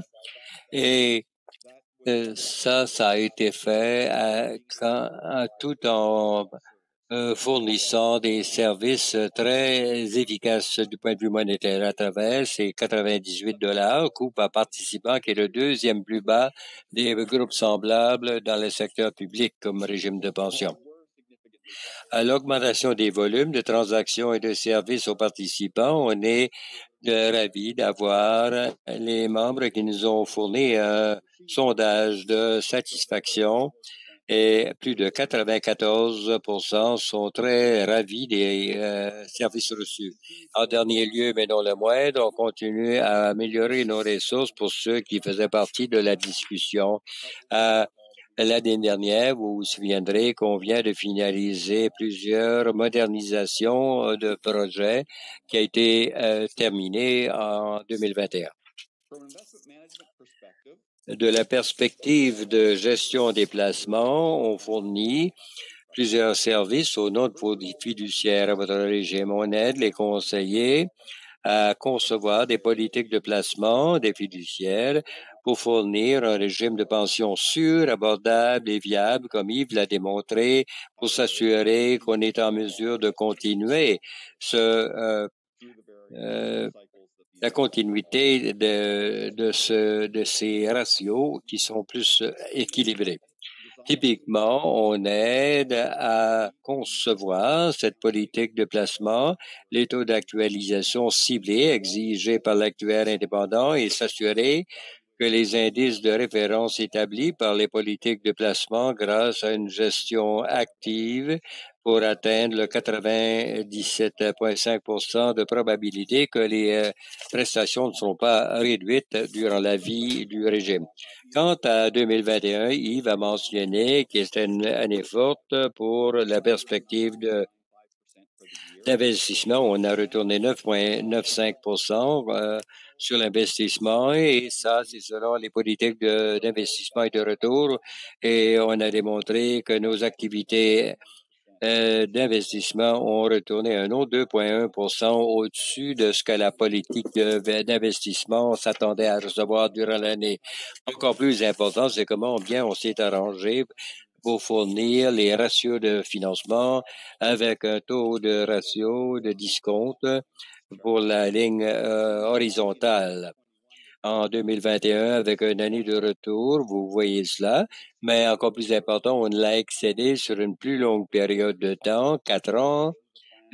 Et ça a été fait tout en fournissant des services très efficaces du point de vue monétaire à travers ces 98 $ coût par participant, qui est le deuxième plus bas des groupes semblables dans le secteur public comme régime de pension. À l'augmentation des volumes de transactions et de services aux participants, on est ravis d'avoir les membres qui nous ont fourni un sondage de satisfaction et plus de 94% sont très ravis des services reçus. En dernier lieu, mais non le moindre, on continue à améliorer nos ressources pour ceux qui faisaient partie de la discussion, L'année dernière, vous vous souviendrez qu'on vient de finaliser plusieurs modernisations de projets qui a été terminé en 2021. De la perspective de gestion des placements, on fournit plusieurs services au nom de vos fiduciaires à votre régime. On aide les conseillers à concevoir des politiques de placement des fiduciaires pour fournir un régime de pension sûr, abordable et viable, comme Yves l'a démontré, pour s'assurer qu'on est en mesure de continuer la continuité de ces ratios qui sont plus équilibrés. Typiquement, on aide à concevoir cette politique de placement, les taux d'actualisation ciblés exigés par l'actuaire indépendant et s'assurer que les indices de référence établis par les politiques de placement grâce à une gestion active pour atteindre le 97,5% de probabilité que les prestations ne seront pas réduites durant la vie du régime. Quant à 2021, Yves a mentionné que c'était une année forte pour la perspective d'investissement. On a retourné 9,95% sur l'investissement et ça, c'est selon les politiques d'investissement et de retour. Et on a démontré que nos activités d'investissement ont retourné un autre 2,1% au-dessus de ce que la politique d'investissement s'attendait à recevoir durant l'année. Encore plus important, c'est comment bien on s'est arrangé pour fournir les ratios de financement avec un taux de ratio de discompte pour la ligne horizontale. En 2021, avec une année de retour, vous voyez cela, mais encore plus important, on l'a excédé sur une plus longue période de temps, 4 ans,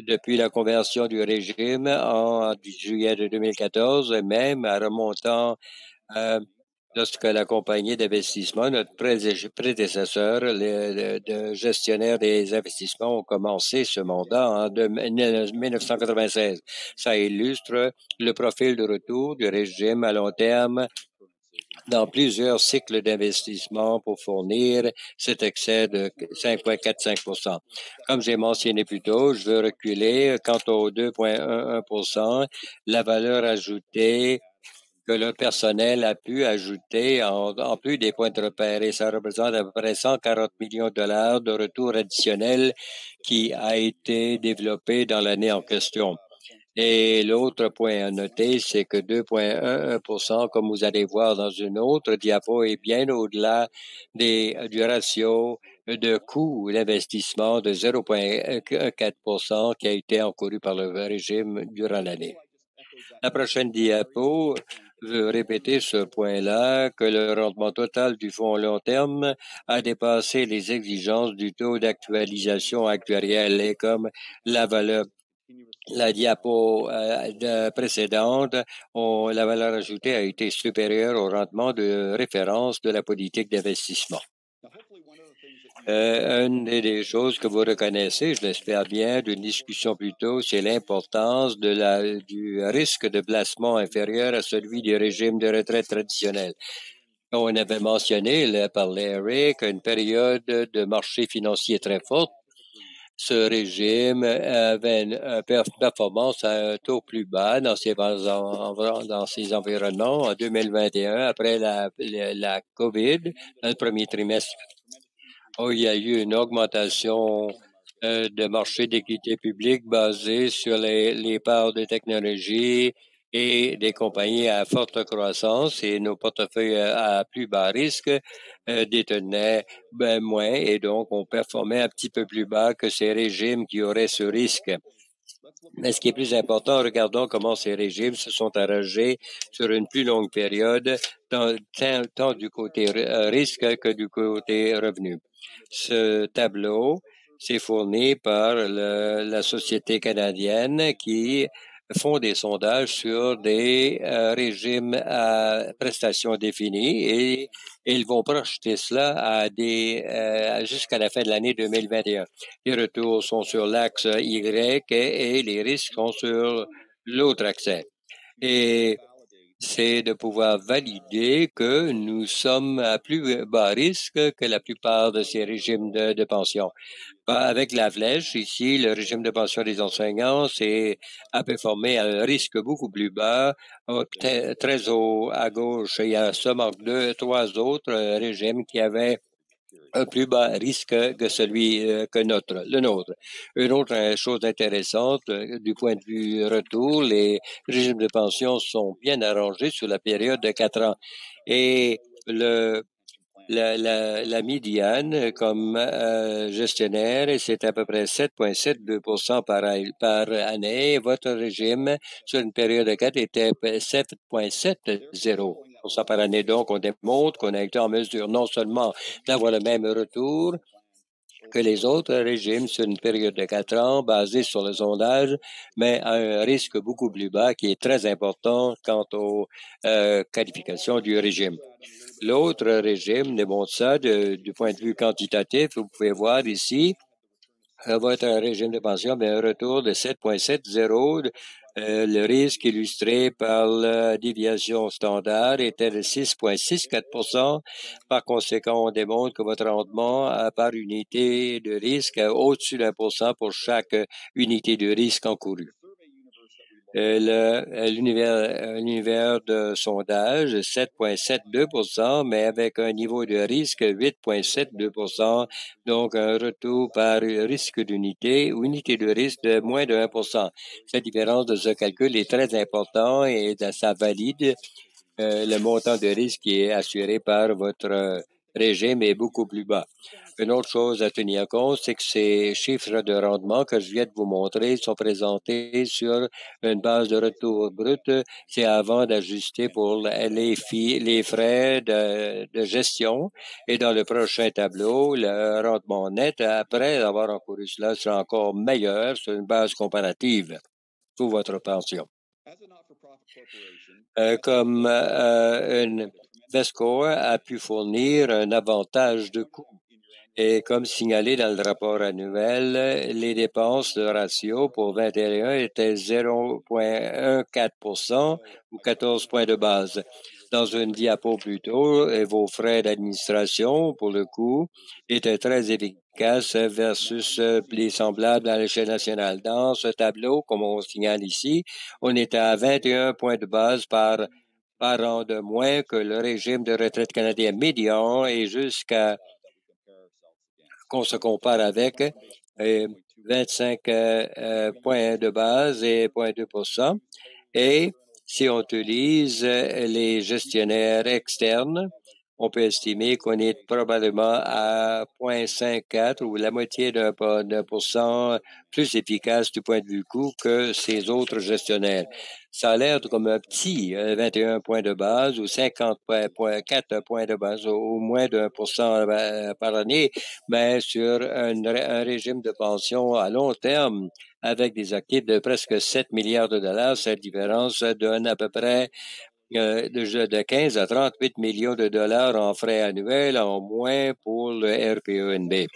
depuis la conversion du régime en juillet de 2014, et même en remontant lorsque la compagnie d'investissement, notre prédécesseur, le gestionnaire des investissements, ont commencé ce mandat en 1996. Ça illustre le profil de retour du régime à long terme dans plusieurs cycles d'investissement pour fournir cet excès de 5,45%. Comme j'ai mentionné plus tôt, je veux reculer quant au 2,11%, la valeur ajoutée que le personnel a pu ajouter en plus des points de repère et ça représente à peu près 140 millions de dollars de retour additionnel qui a été développé dans l'année en question. Et l'autre point à noter, c'est que 2,11%, comme vous allez voir dans une autre diapo, est bien au-delà du ratio de coût d'investissement de 0,4% qui a été encouru par le régime durant l'année. La prochaine diapo veut répéter ce point-là, que le rendement total du fonds long terme a dépassé les exigences du taux d'actualisation actuarielle et comme la diapo précédente, la valeur ajoutée a été supérieure au rendement de référence de la politique d'investissement. Une des choses que vous reconnaissez, je l'espère bien, d'une discussion plus tôt, c'est l'importance du risque de placement inférieur à celui du régime de retraite traditionnel. On avait mentionné par Larry qu'une période de marché financier très forte, ce régime avait une performance à un taux plus bas dans ces environnements en 2021 après la COVID, dans le premier trimestre. Il y a eu une augmentation de marché d'équité publique basée sur les parts de technologie et des compagnies à forte croissance et nos portefeuilles à plus bas risque détenaient moins et donc on performait un petit peu plus bas que ces régimes qui auraient ce risque. Mais ce qui est plus important, regardons comment ces régimes se sont arrangés sur une plus longue période, tant du côté risque que du côté revenu. Ce tableau, c'est fourni par la Société canadienne qui font des sondages sur des régimes à prestations définies et ils vont projeter cela jusqu'à la fin de l'année 2021. Les retours sont sur l'axe Y et les risques sont sur l'autre axe. Et c'est de pouvoir valider que nous sommes à plus bas risque que la plupart de ces régimes de pension. Avec la flèche, ici, le régime de pension des enseignants a performé à un risque beaucoup plus bas. Très haut à gauche, il y a seulement trois autres régimes qui avaient un plus bas risque que celui que le nôtre. Une autre chose intéressante, du point de vue retour, les régimes de pension sont bien arrangés sur la période de 4 ans. Et la médiane comme gestionnaire, c'est à peu près 7,72% par année. Votre régime sur une période de 4 était 7,70% par année. Donc, on démontre qu'on a été en mesure non seulement d'avoir le même retour que les autres régimes sur une période de 4 ans basés sur le sondage, mais à un risque beaucoup plus bas qui est très important quant aux qualifications du régime. L'autre régime démontre ça du point de vue quantitatif. Vous pouvez voir ici votre régime de pension, mais un retour de 7,70. Le risque illustré par la déviation standard était de 6,64%. Par conséquent, on démontre que votre rendement par unité de risque est au-dessus d'1% pour chaque unité de risque encourue. L'univers de sondage, 7,72%, mais avec un niveau de risque 8,72%, donc un retour par risque d'unité ou unité de risque de moins de 1%. Cette différence de ce calcul est très importante et ça valide le montant de risque qui est assuré par votre régime est beaucoup plus bas. Une autre chose à tenir compte, c'est que ces chiffres de rendement que je viens de vous montrer sont présentés sur une base de retour brut. C'est avant d'ajuster pour les frais de gestion. Et dans le prochain tableau, le rendement net, après avoir encouru cela, sera encore meilleur sur une base comparative pour votre pension. Comme une Vescore a pu fournir un avantage de coût. Et comme signalé dans le rapport annuel, les dépenses de ratio pour 21 étaient 0,14% ou 14 points de base. Dans une diapo plus tôt, vos frais d'administration, pour le coup, étaient très efficaces versus les semblables à l'échelle nationale. Dans ce tableau, comme on signale ici, on était à 21 points de base par an de moins que le régime de retraite canadien médian et jusqu'à qu'on se compare avec 25 points de base et 0,2%. Et si on utilise les gestionnaires externes, on peut estimer qu'on est probablement à 0,54 ou la moitié d'un % plus efficace du point de vue coût que ces autres gestionnaires. Ça a l'air comme un petit 21 points de base ou 50,4 points de base, au moins d'1% par année, mais sur un régime de pension à long terme avec des actifs de presque 7 milliards de dollars, cette différence donne à peu près de 15 à 38 millions de dollars en frais annuels en moins pour le RPENB.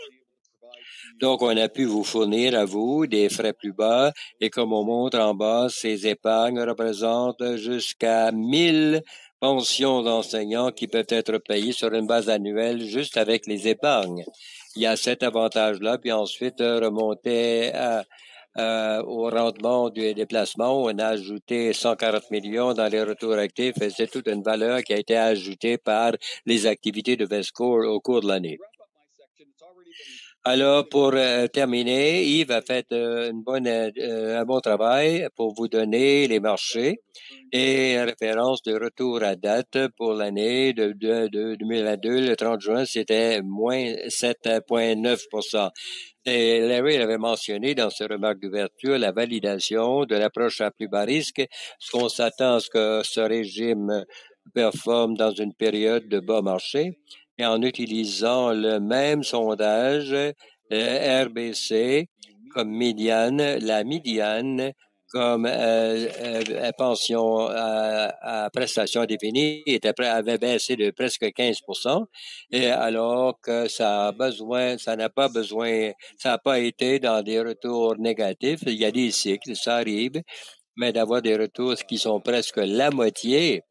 Donc, on a pu vous fournir à vous des frais plus bas et comme on montre en bas, ces épargnes représentent jusqu'à 1000 pensions d'enseignants qui peuvent être payées sur une base annuelle juste avec les épargnes. Il y a cet avantage-là, puis ensuite remonter au rendement du déplacement, on a ajouté 140 millions dans les retours actifs et c'est toute une valeur qui a été ajoutée par les activités de Vescore au cours de l'année. Alors, pour terminer, Yves a fait un bon travail pour vous donner les marchés et référence de retour à date pour l'année de 2022. Le 30 juin, c'était moins 7,9%. Et Larry avait mentionné dans ses remarques d'ouverture la validation de l'approche à plus bas risque, ce qu'on s'attend à ce que ce régime performe dans une période de bas marché. Et en utilisant le même sondage, RBC comme médiane, la médiane comme pension à prestation définie avait baissé de presque 15%, et alors que ça n'a pas été dans des retours négatifs. Il y a des cycles, ça arrive, mais d'avoir des retours qui sont presque la moitié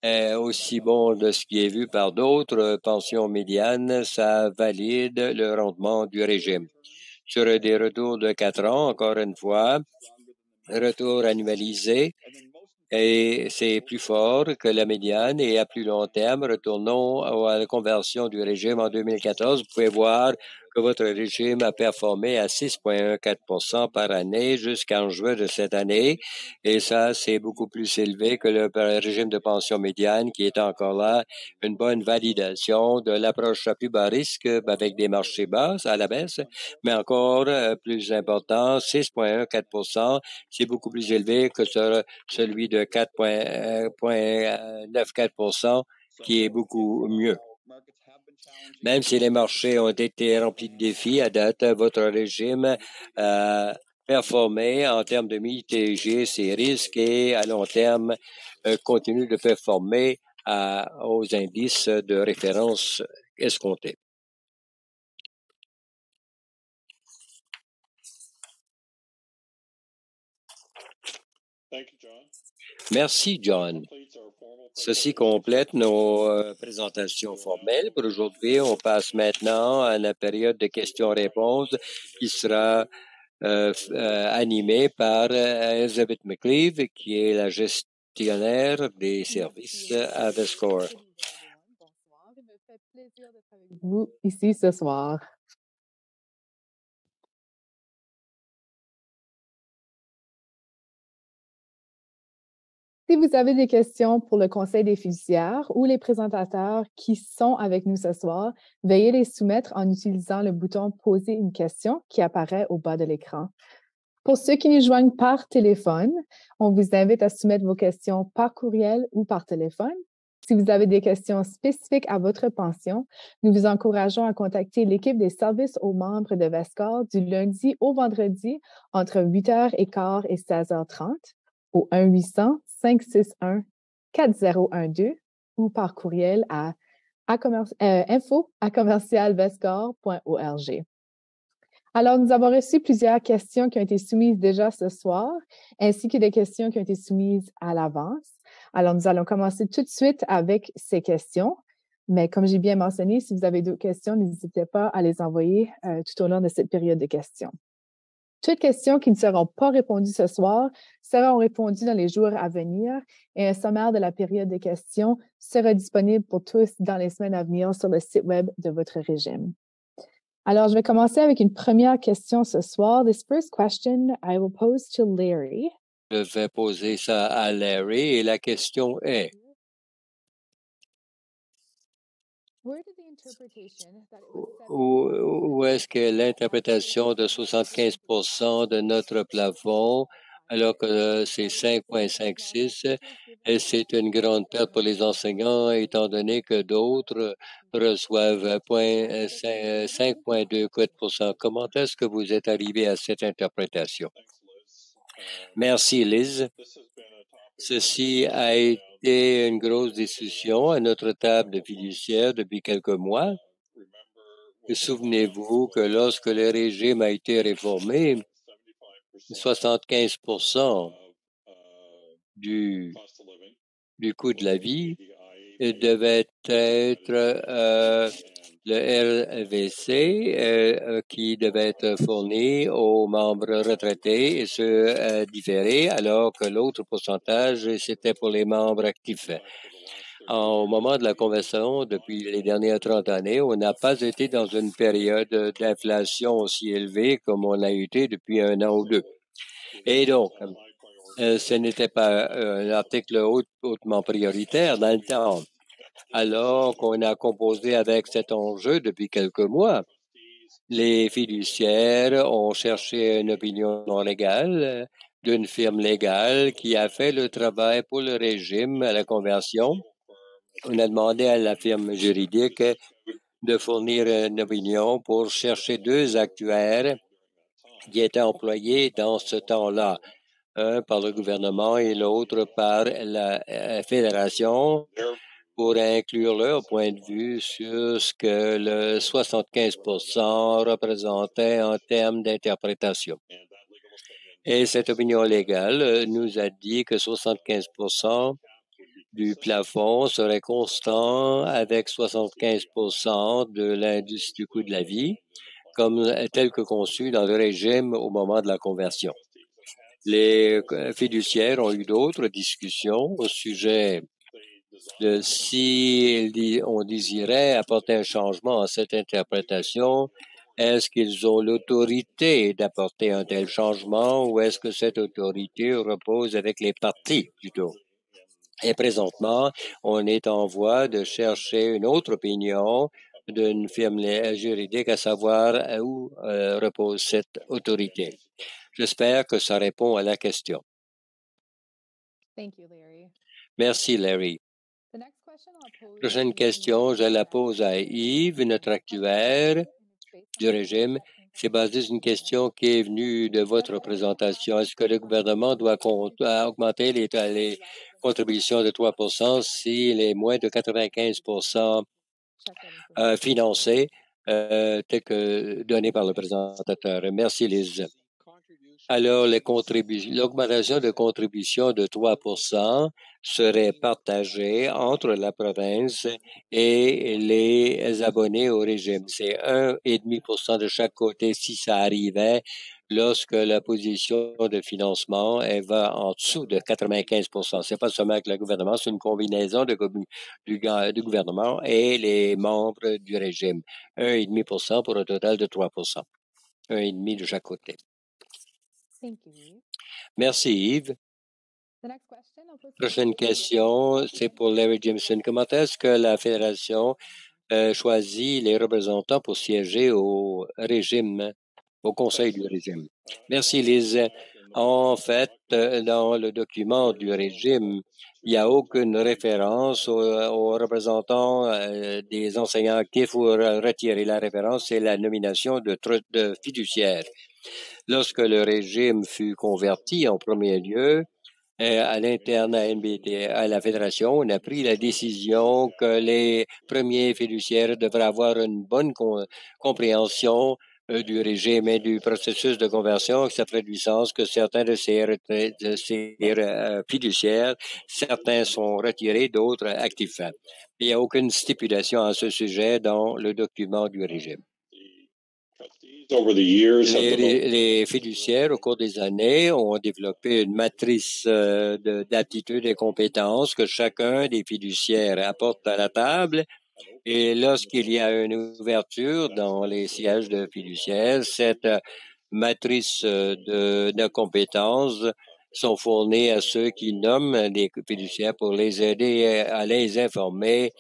est aussi bon de ce qui est vu par d'autres pensions médianes, ça valide le rendement du régime. Sur des retours de 4 ans, encore une fois, retour annualisé, et c'est plus fort que la médiane. Et à plus long terme, retournons à la conversion du régime en 2014. Vous pouvez voir que votre régime a performé à 6,14% par année jusqu'en juin de cette année. Et ça, c'est beaucoup plus élevé que le régime de pension médiane qui est encore là. Une bonne validation de l'approche à plus bas risque avec des marchés bas à la baisse, mais encore plus important, 6,14%. C'est beaucoup plus élevé que celui de 4,94%, qui est beaucoup mieux. Même si les marchés ont été remplis de défis à date, votre régime a performé en termes de mitigé ses risques et à long terme continue de performer aux indices de référence escomptés. Merci, John. Ceci complète nos présentations formelles. Pour aujourd'hui, on passe maintenant à la période de questions-réponses qui sera animée par Elizabeth McLeave, qui est la gestionnaire des services à Vescore. Bonsoir, il me fait plaisir d'être avec vous ici ce soir. Si vous avez des questions pour le Conseil des fiduciaires ou les présentateurs qui sont avec nous ce soir, veuillez les soumettre en utilisant le bouton « Poser une question » qui apparaît au bas de l'écran. Pour ceux qui nous joignent par téléphone, on vous invite à soumettre vos questions par courriel ou par téléphone. Si vous avez des questions spécifiques à votre pension, nous vous encourageons à contacter l'équipe des services aux membres de Vescore du lundi au vendredi entre 8h15 et 16h30 au 1-800-561-4012 ou par courriel à info@commercialvescore.org. Alors, nous avons reçu plusieurs questions qui ont été soumises déjà ce soir, ainsi que des questions qui ont été soumises à l'avance. Alors, nous allons commencer tout de suite avec ces questions. Mais comme j'ai bien mentionné, si vous avez d'autres questions, n'hésitez pas à les envoyer tout au long de cette période de questions. Toutes questions qui ne seront pas répondues ce soir seront répondues dans les jours à venir et un sommaire de la période de questions sera disponible pour tous dans les semaines à venir sur le site web de votre régime. Alors, je vais commencer avec une première question ce soir. This first question I will pose to Larry. Je vais poser ça à Larry et la question est: où est-ce que l'interprétation de 75% de notre plafond, alors que c'est 5,56, et c'est une grande perte pour les enseignants, étant donné que d'autres reçoivent 5,24%. Comment est-ce que vous êtes arrivé à cette interprétation? Merci, Liz. Ceci a été une grosse discussion à notre table de fiduciaire depuis quelques mois. Souvenez-vous que lorsque le régime a été réformé, 75% du coût de la vie devait être le RVC qui devait être fourni aux membres retraités et ceux différés, alors que l'autre pourcentage, c'était pour les membres actifs. Au moment de la conversion, depuis les dernières 30 années, on n'a pas été dans une période d'inflation aussi élevée comme on a été depuis 1 an ou 2. Et donc, ce n'était pas un article hautement prioritaire dans le temps. Alors qu'on a composé avec cet enjeu depuis quelques mois, les fiduciaires ont cherché une opinion légale d'une firme légale qui a fait le travail pour le régime à la conversion. On a demandé à la firme juridique de fournir une opinion pour chercher 2 actuaires qui étaient employés dans ce temps-là, un par le gouvernement et l'autre par la fédération, pour inclure leur point de vue sur ce que le 75% représentait en termes d'interprétation. Et cette opinion légale nous a dit que 75% du plafond serait constant avec 75% de l'indice du coût de la vie, tel que conçu dans le régime au moment de la conversion. Les fiduciaires ont eu d'autres discussions au sujet de si on désirait apporter un changement à cette interprétation. Est-ce qu'ils ont l'autorité d'apporter un tel changement ou est-ce que cette autorité repose avec les partis plutôt? Et présentement, on est en voie de chercher une autre opinion d'une firme juridique, à savoir où repose cette autorité. J'espère que ça répond à la question. Merci, Larry. Prochaine question, je la pose à Yves, notre actuaire du régime. C'est basé sur une question qui est venue de votre présentation. Est-ce que le gouvernement doit augmenter les contributions de 3 s'il est moins de 95 financé, tel que donné par le présentateur? Merci, Lise. Alors, l'augmentation de contribution de 3 serait partagée entre la province et les abonnés au régime. C'est 1,5 de chaque côté si ça arrivait lorsque la position de financement va en dessous de 95 C'est pas seulement avec le gouvernement, c'est une combinaison du gouvernement et les membres du régime. 1,5 pour un total de 3 1,5 de chaque côté. Merci, Yves. Prochaine question, c'est pour Larry Jimson. Comment est-ce que la Fédération choisit les représentants pour siéger au régime, au Conseil du régime? Merci, Lise. En fait, dans le document du régime, il n'y a aucune référence aux représentants des enseignants actifs ou retirer la référence, c'est la nomination de fiduciaires. Lorsque le régime fut converti en premier lieu, à l'interne à la Fédération, on a pris la décision que les premiers fiduciaires devraient avoir une bonne compréhension du régime et du processus de conversion, que ça ferait du sens que certains de ces fiduciaires, certains sont retirés, d'autres actifs. Il n'y a aucune stipulation à ce sujet dans le document du régime. Les fiduciaires, au cours des années, ont développé une matrice d'aptitudes et compétences que chacun des fiduciaires apporte à la table. Et lorsqu'il y a une ouverture dans les sièges de fiduciaires, cette matrice de compétences sont fournies à ceux qui nomment des fiduciaires pour les aider à les informer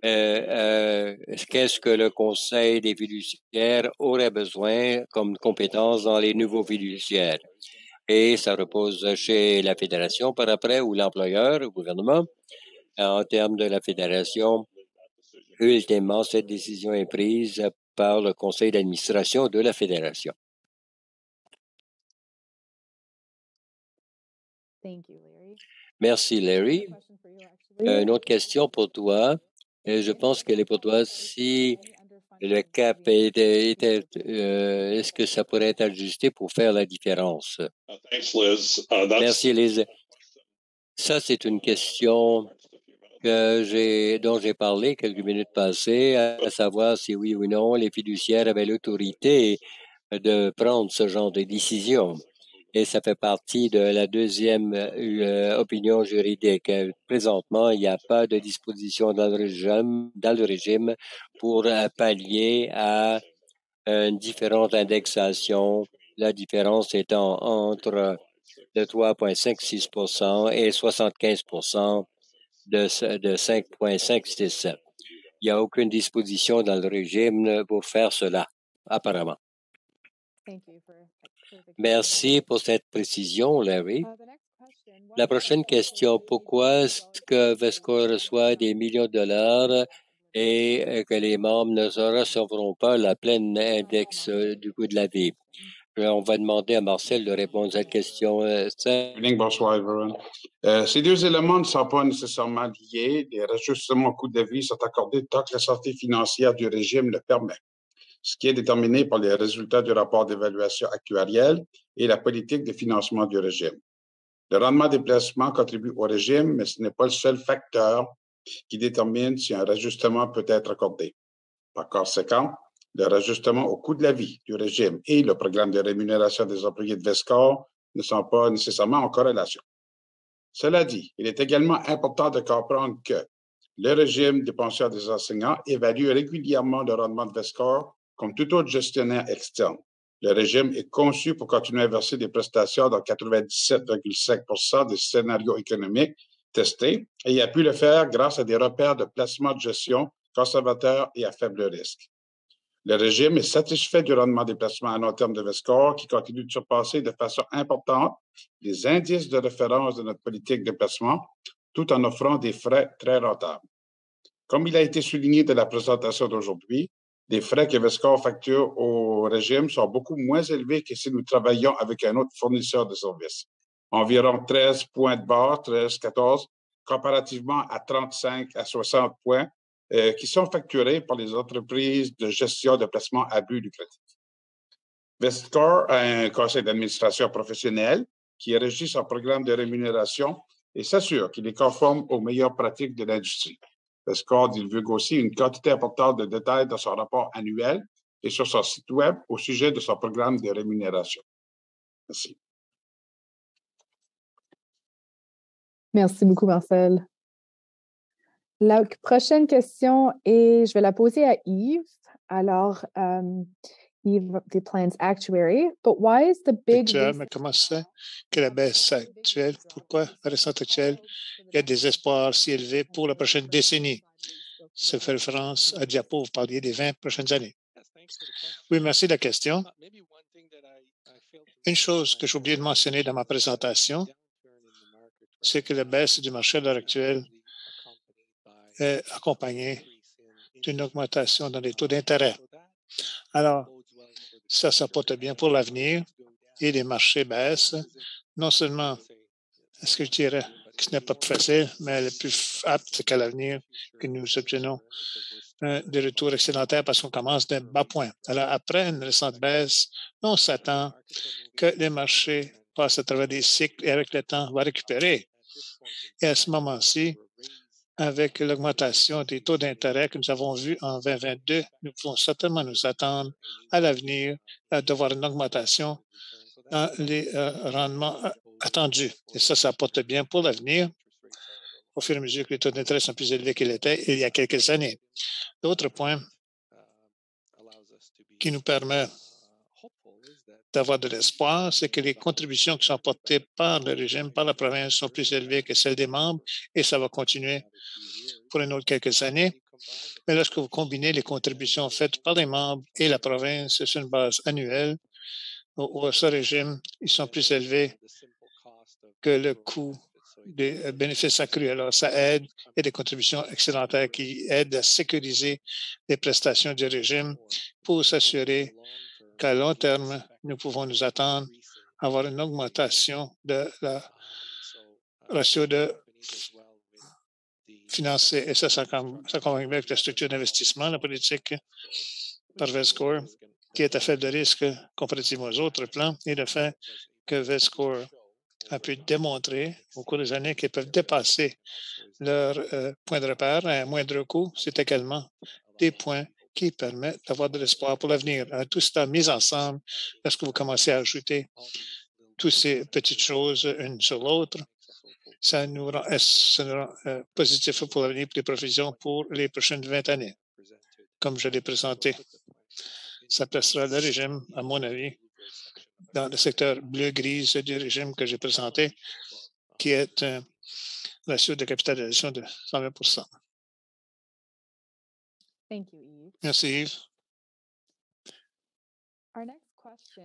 qu'est-ce que le Conseil des fiduciaires aurait besoin comme compétences dans les nouveaux fiduciaires. Et ça repose chez la Fédération par après ou l'employeur, le gouvernement. En termes de la Fédération, ultimement, cette décision est prise par le Conseil d'administration de la Fédération. Merci, Larry. Une autre question pour toi. Je pense qu'elle est pour toi. Si le cap est-ce que ça pourrait être ajusté pour faire la différence? Merci, Liz. Ça, c'est une question dont j'ai parlé quelques minutes passées, à savoir si oui ou non les fiduciaires avaient l'autorité de prendre ce genre de décision. Et ça fait partie de la deuxième opinion juridique. Présentement, il n'y a pas de disposition dans le régime pour pallier à une différente indexation. La différence étant entre de 3,56 et 75 de 5,57. Il n'y a aucune disposition dans le régime pour faire cela, apparemment. Merci pour cette précision, Larry. La prochaine question, pourquoi est-ce que Vesco reçoit des millions de dollars et que les membres ne recevront pas la pleine index du coût de la vie? On va demander à Marcel de répondre à cette question. Bonsoir, everyone. Ces deux éléments ne sont pas nécessairement liés. Les ajustements au coût de vie sont accordés tant que la santé financière du régime le permet, ce qui est déterminé par les résultats du rapport d'évaluation actuarielle et la politique de financement du régime. Le rendement des placements contribue au régime, mais ce n'est pas le seul facteur qui détermine si un rajustement peut être accordé. Par conséquent, le rajustement au coût de la vie du régime et le programme de rémunération des employés de VESCOR ne sont pas nécessairement en corrélation. Cela dit, il est également important de comprendre que le régime des pensions des enseignants évalue régulièrement le rendement de VESCOR comme tout autre gestionnaire externe. Le régime est conçu pour continuer à verser des prestations dans 97,5% des scénarios économiques testés et il a pu le faire grâce à des repères de placement de gestion conservateurs et à faible risque. Le régime est satisfait du rendement des placements à long terme de VESCOR qui continue de surpasser de façon importante les indices de référence de notre politique de placement tout en offrant des frais très rentables. Comme il a été souligné de la présentation d'aujourd'hui, les frais que VESCOR facture au régime sont beaucoup moins élevés que si nous travaillions avec un autre fournisseur de services. Environ 13 points de base, 13-14, comparativement à 35 à 60 points qui sont facturés par les entreprises de gestion de placement à but lucratif. VESCOR a un conseil d'administration professionnel qui régit son programme de rémunération et s'assure qu'il est conforme aux meilleures pratiques de l'industrie. VESCOR divulgue aussi une quantité importante de détails dans son rapport annuel et sur son site Web au sujet de son programme de rémunération. Merci. Merci beaucoup, Marcel. La prochaine question est, je vais la poser à Yves. Alors, Yves, the plan's actuary, but why is the big... Mais comment c'est que la baisse actuelle, pourquoi la récente actuelle, il y a des espoirs si élevés pour la prochaine décennie? Ça fait référence à Diapo, vous parliez des 20 prochaines années. Oui, merci de la question. Une chose que j'ai oublié de mentionner dans ma présentation, c'est que la baisse du marché à l'heure actuelle est accompagnée d'une augmentation dans les taux d'intérêt. Alors, ça porte bien pour l'avenir et les marchés baissent. Non seulement, est-ce que je dirais que ce n'est pas plus facile, mais le plus apte qu'à l'avenir que nous obtenons des retours excédentaires parce qu'on commence d'un bas point. Alors, après une récente baisse, on s'attend que les marchés passent à travers des cycles et avec le temps, vont récupérer. Et à ce moment-ci, avec l'augmentation des taux d'intérêt que nous avons vus en 2022, nous pouvons certainement nous attendre à l'avenir d'avoir une augmentation dans les rendements attendus. Et ça porte bien pour l'avenir, au fur et à mesure que les taux d'intérêt sont plus élevés qu'ils étaient il y a quelques années. L'autre point qui nous permet d'avoir de l'espoir, c'est que les contributions qui sont portées par le régime, par la province, sont plus élevées que celles des membres et ça va continuer pour une autre quelques années. Mais lorsque vous combinez les contributions faites par les membres et la province sur une base annuelle, au ce régime, ils sont plus élevés que le coût des bénéfices accrus. Alors, ça aide et des contributions excédentaires qui aident à sécuriser les prestations du régime pour s'assurer qu'à long terme, nous pouvons nous attendre à avoir une augmentation de la ratio de financier. Et ça convainc avec la structure d'investissement, la politique par VESCOR, qui est à faible risque comparativement aux autres plans, et le fait que VESCOR a pu démontrer au cours des années qu'ils peuvent dépasser leur point de repère à un moindre coût, c'est également des points qui permettent d'avoir de l'espoir pour l'avenir. Tout cela mis ensemble, lorsque vous commencez à ajouter toutes ces petites choses une sur l'autre, ça nous rend positif pour l'avenir, pour les provisions pour les prochaines 20 années. Comme je l'ai présenté, ça placera le régime, à mon avis, dans le secteur bleu-grise du régime que j'ai présenté, qui est un ratio de capitalisation de 120%. Merci, Yves.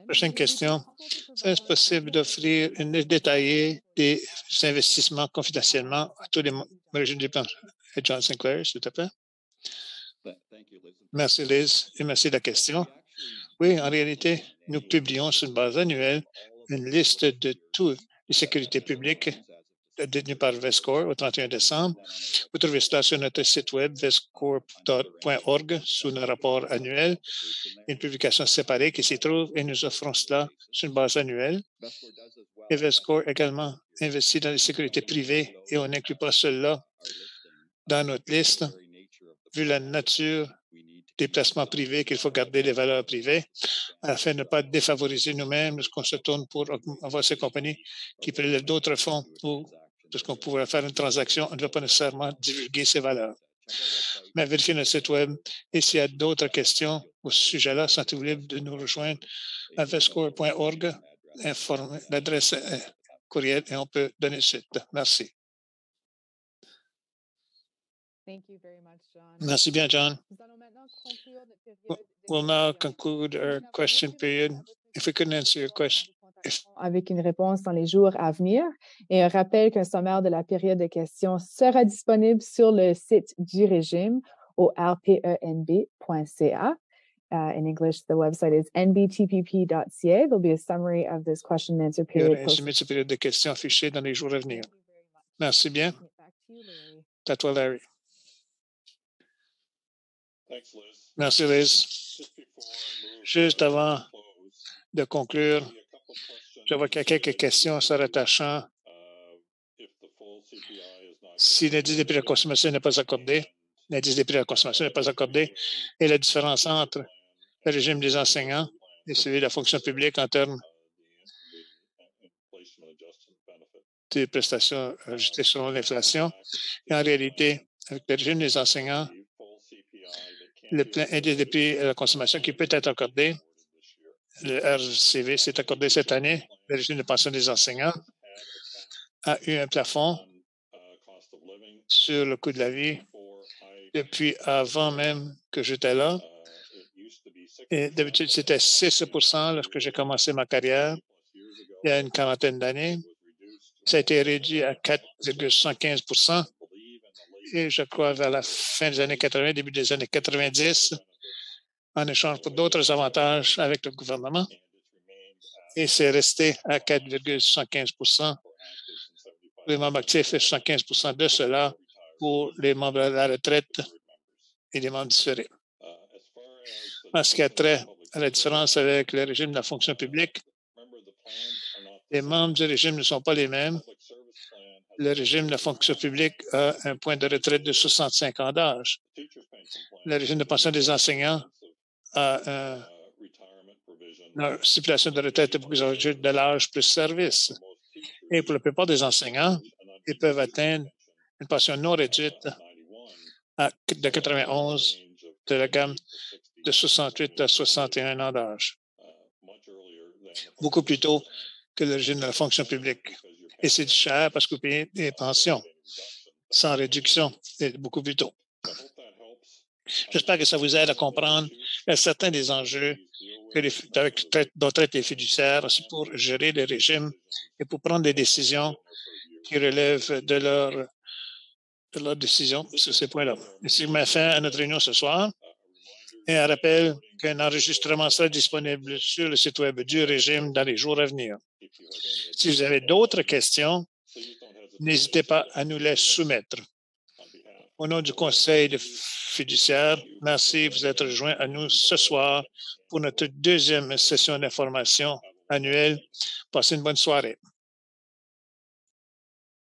Prochaine question. Est-ce possible d'offrir une liste détaillée des investissements confidentiellement à tous les régimes du plan? John Sinclair, s'il te plaît. Merci, Liz, et merci de la question. Oui, en réalité, nous publions sur une base annuelle une liste de toutes les sécurités publiques détenu par VESCOR au 31 décembre. Vous trouvez cela sur notre site web vescor.org sous nos rapports annuels. Une publication séparée qui s'y trouve et nous offrons cela sur une base annuelle. Et VESCOR également investit dans les sécurités privées et on n'inclut pas cela dans notre liste, vu la nature des placements privés qu'il faut garder les valeurs privées afin de ne pas défavoriser nous-mêmes lorsqu'on se tourne pour avoir ces compagnies qui prélèvent d'autres fonds ou lorsqu'on pourrait faire une transaction, on ne doit pas nécessairement divulguer ces valeurs. Mais vérifiez notre site web et s'il y a d'autres questions au sujet-là, sentez-vous libre de nous rejoindre à vescor.org, l'adresse courriel et on peut donner suite. Merci. Merci bien, John. We'll now conclude our question period. If we couldn't answer your question. Avec une réponse dans les jours à venir et un rappel qu'un sommaire de la période de questions sera disponible sur le site du régime au rpenb.ca. In English, the website is nbtpp.ca. There'll be a summary of this question and answer period. Il y aura un résumé de cette période de questions affiché dans les jours à venir. Merci bien. À toi, Larry. Merci, Liz. Juste avant de conclure, je vois qu'il y a quelques questions se rattachant. Si l'indice des prix de la consommation n'est pas accordé, l'indice des prix de la consommation n'est pas accordé, et la différence entre le régime des enseignants et celui de la fonction publique en termes des prestations ajustées selon l'inflation. Et en réalité, avec le régime des enseignants, le plein indice des prix de la consommation qui peut être accordé, le RCV s'est accordé cette année, le régime de pension des enseignants a eu un plafond sur le coût de la vie depuis avant même que j'étais là. Et d'habitude, c'était 6 % lorsque j'ai commencé ma carrière il y a une quarantaine d'années. Ça a été réduit à 4,75 % et je crois vers la fin des années 80, début des années 90, en échange pour d'autres avantages avec le gouvernement. Et c'est resté à 4,75 % pour les membres actifs et 75 % de cela pour les membres à la retraite et les membres différés. En ce qui a trait à la différence avec le régime de la fonction publique, les membres du régime ne sont pas les mêmes. Le régime de la fonction publique a un point de retraite de 65 ans d'âge. Le régime de pension des enseignants a une stipulation de retraite de l'âge plus service. Et pour la plupart des enseignants, ils peuvent atteindre une pension non réduite de 91 de la gamme de 68 à 61 ans d'âge, beaucoup plus tôt que le régime de la fonction publique. Et c'est cher parce que vous payez des pensions sans réduction et beaucoup plus tôt. J'espère que ça vous aide à comprendre certains des enjeux dont traitent les fiduciaires pour gérer les régimes et pour prendre des décisions qui relèvent de leur décision sur ces points-là. Et c'est ma fin à notre réunion ce soir. Et un rappel qu'un enregistrement sera disponible sur le site web du régime dans les jours à venir. Si vous avez d'autres questions, n'hésitez pas à nous les soumettre. Au nom du Conseil de fiduciaire, merci de vous être rejoints à nous ce soir pour notre deuxième session d'information annuelle. Passez une bonne soirée.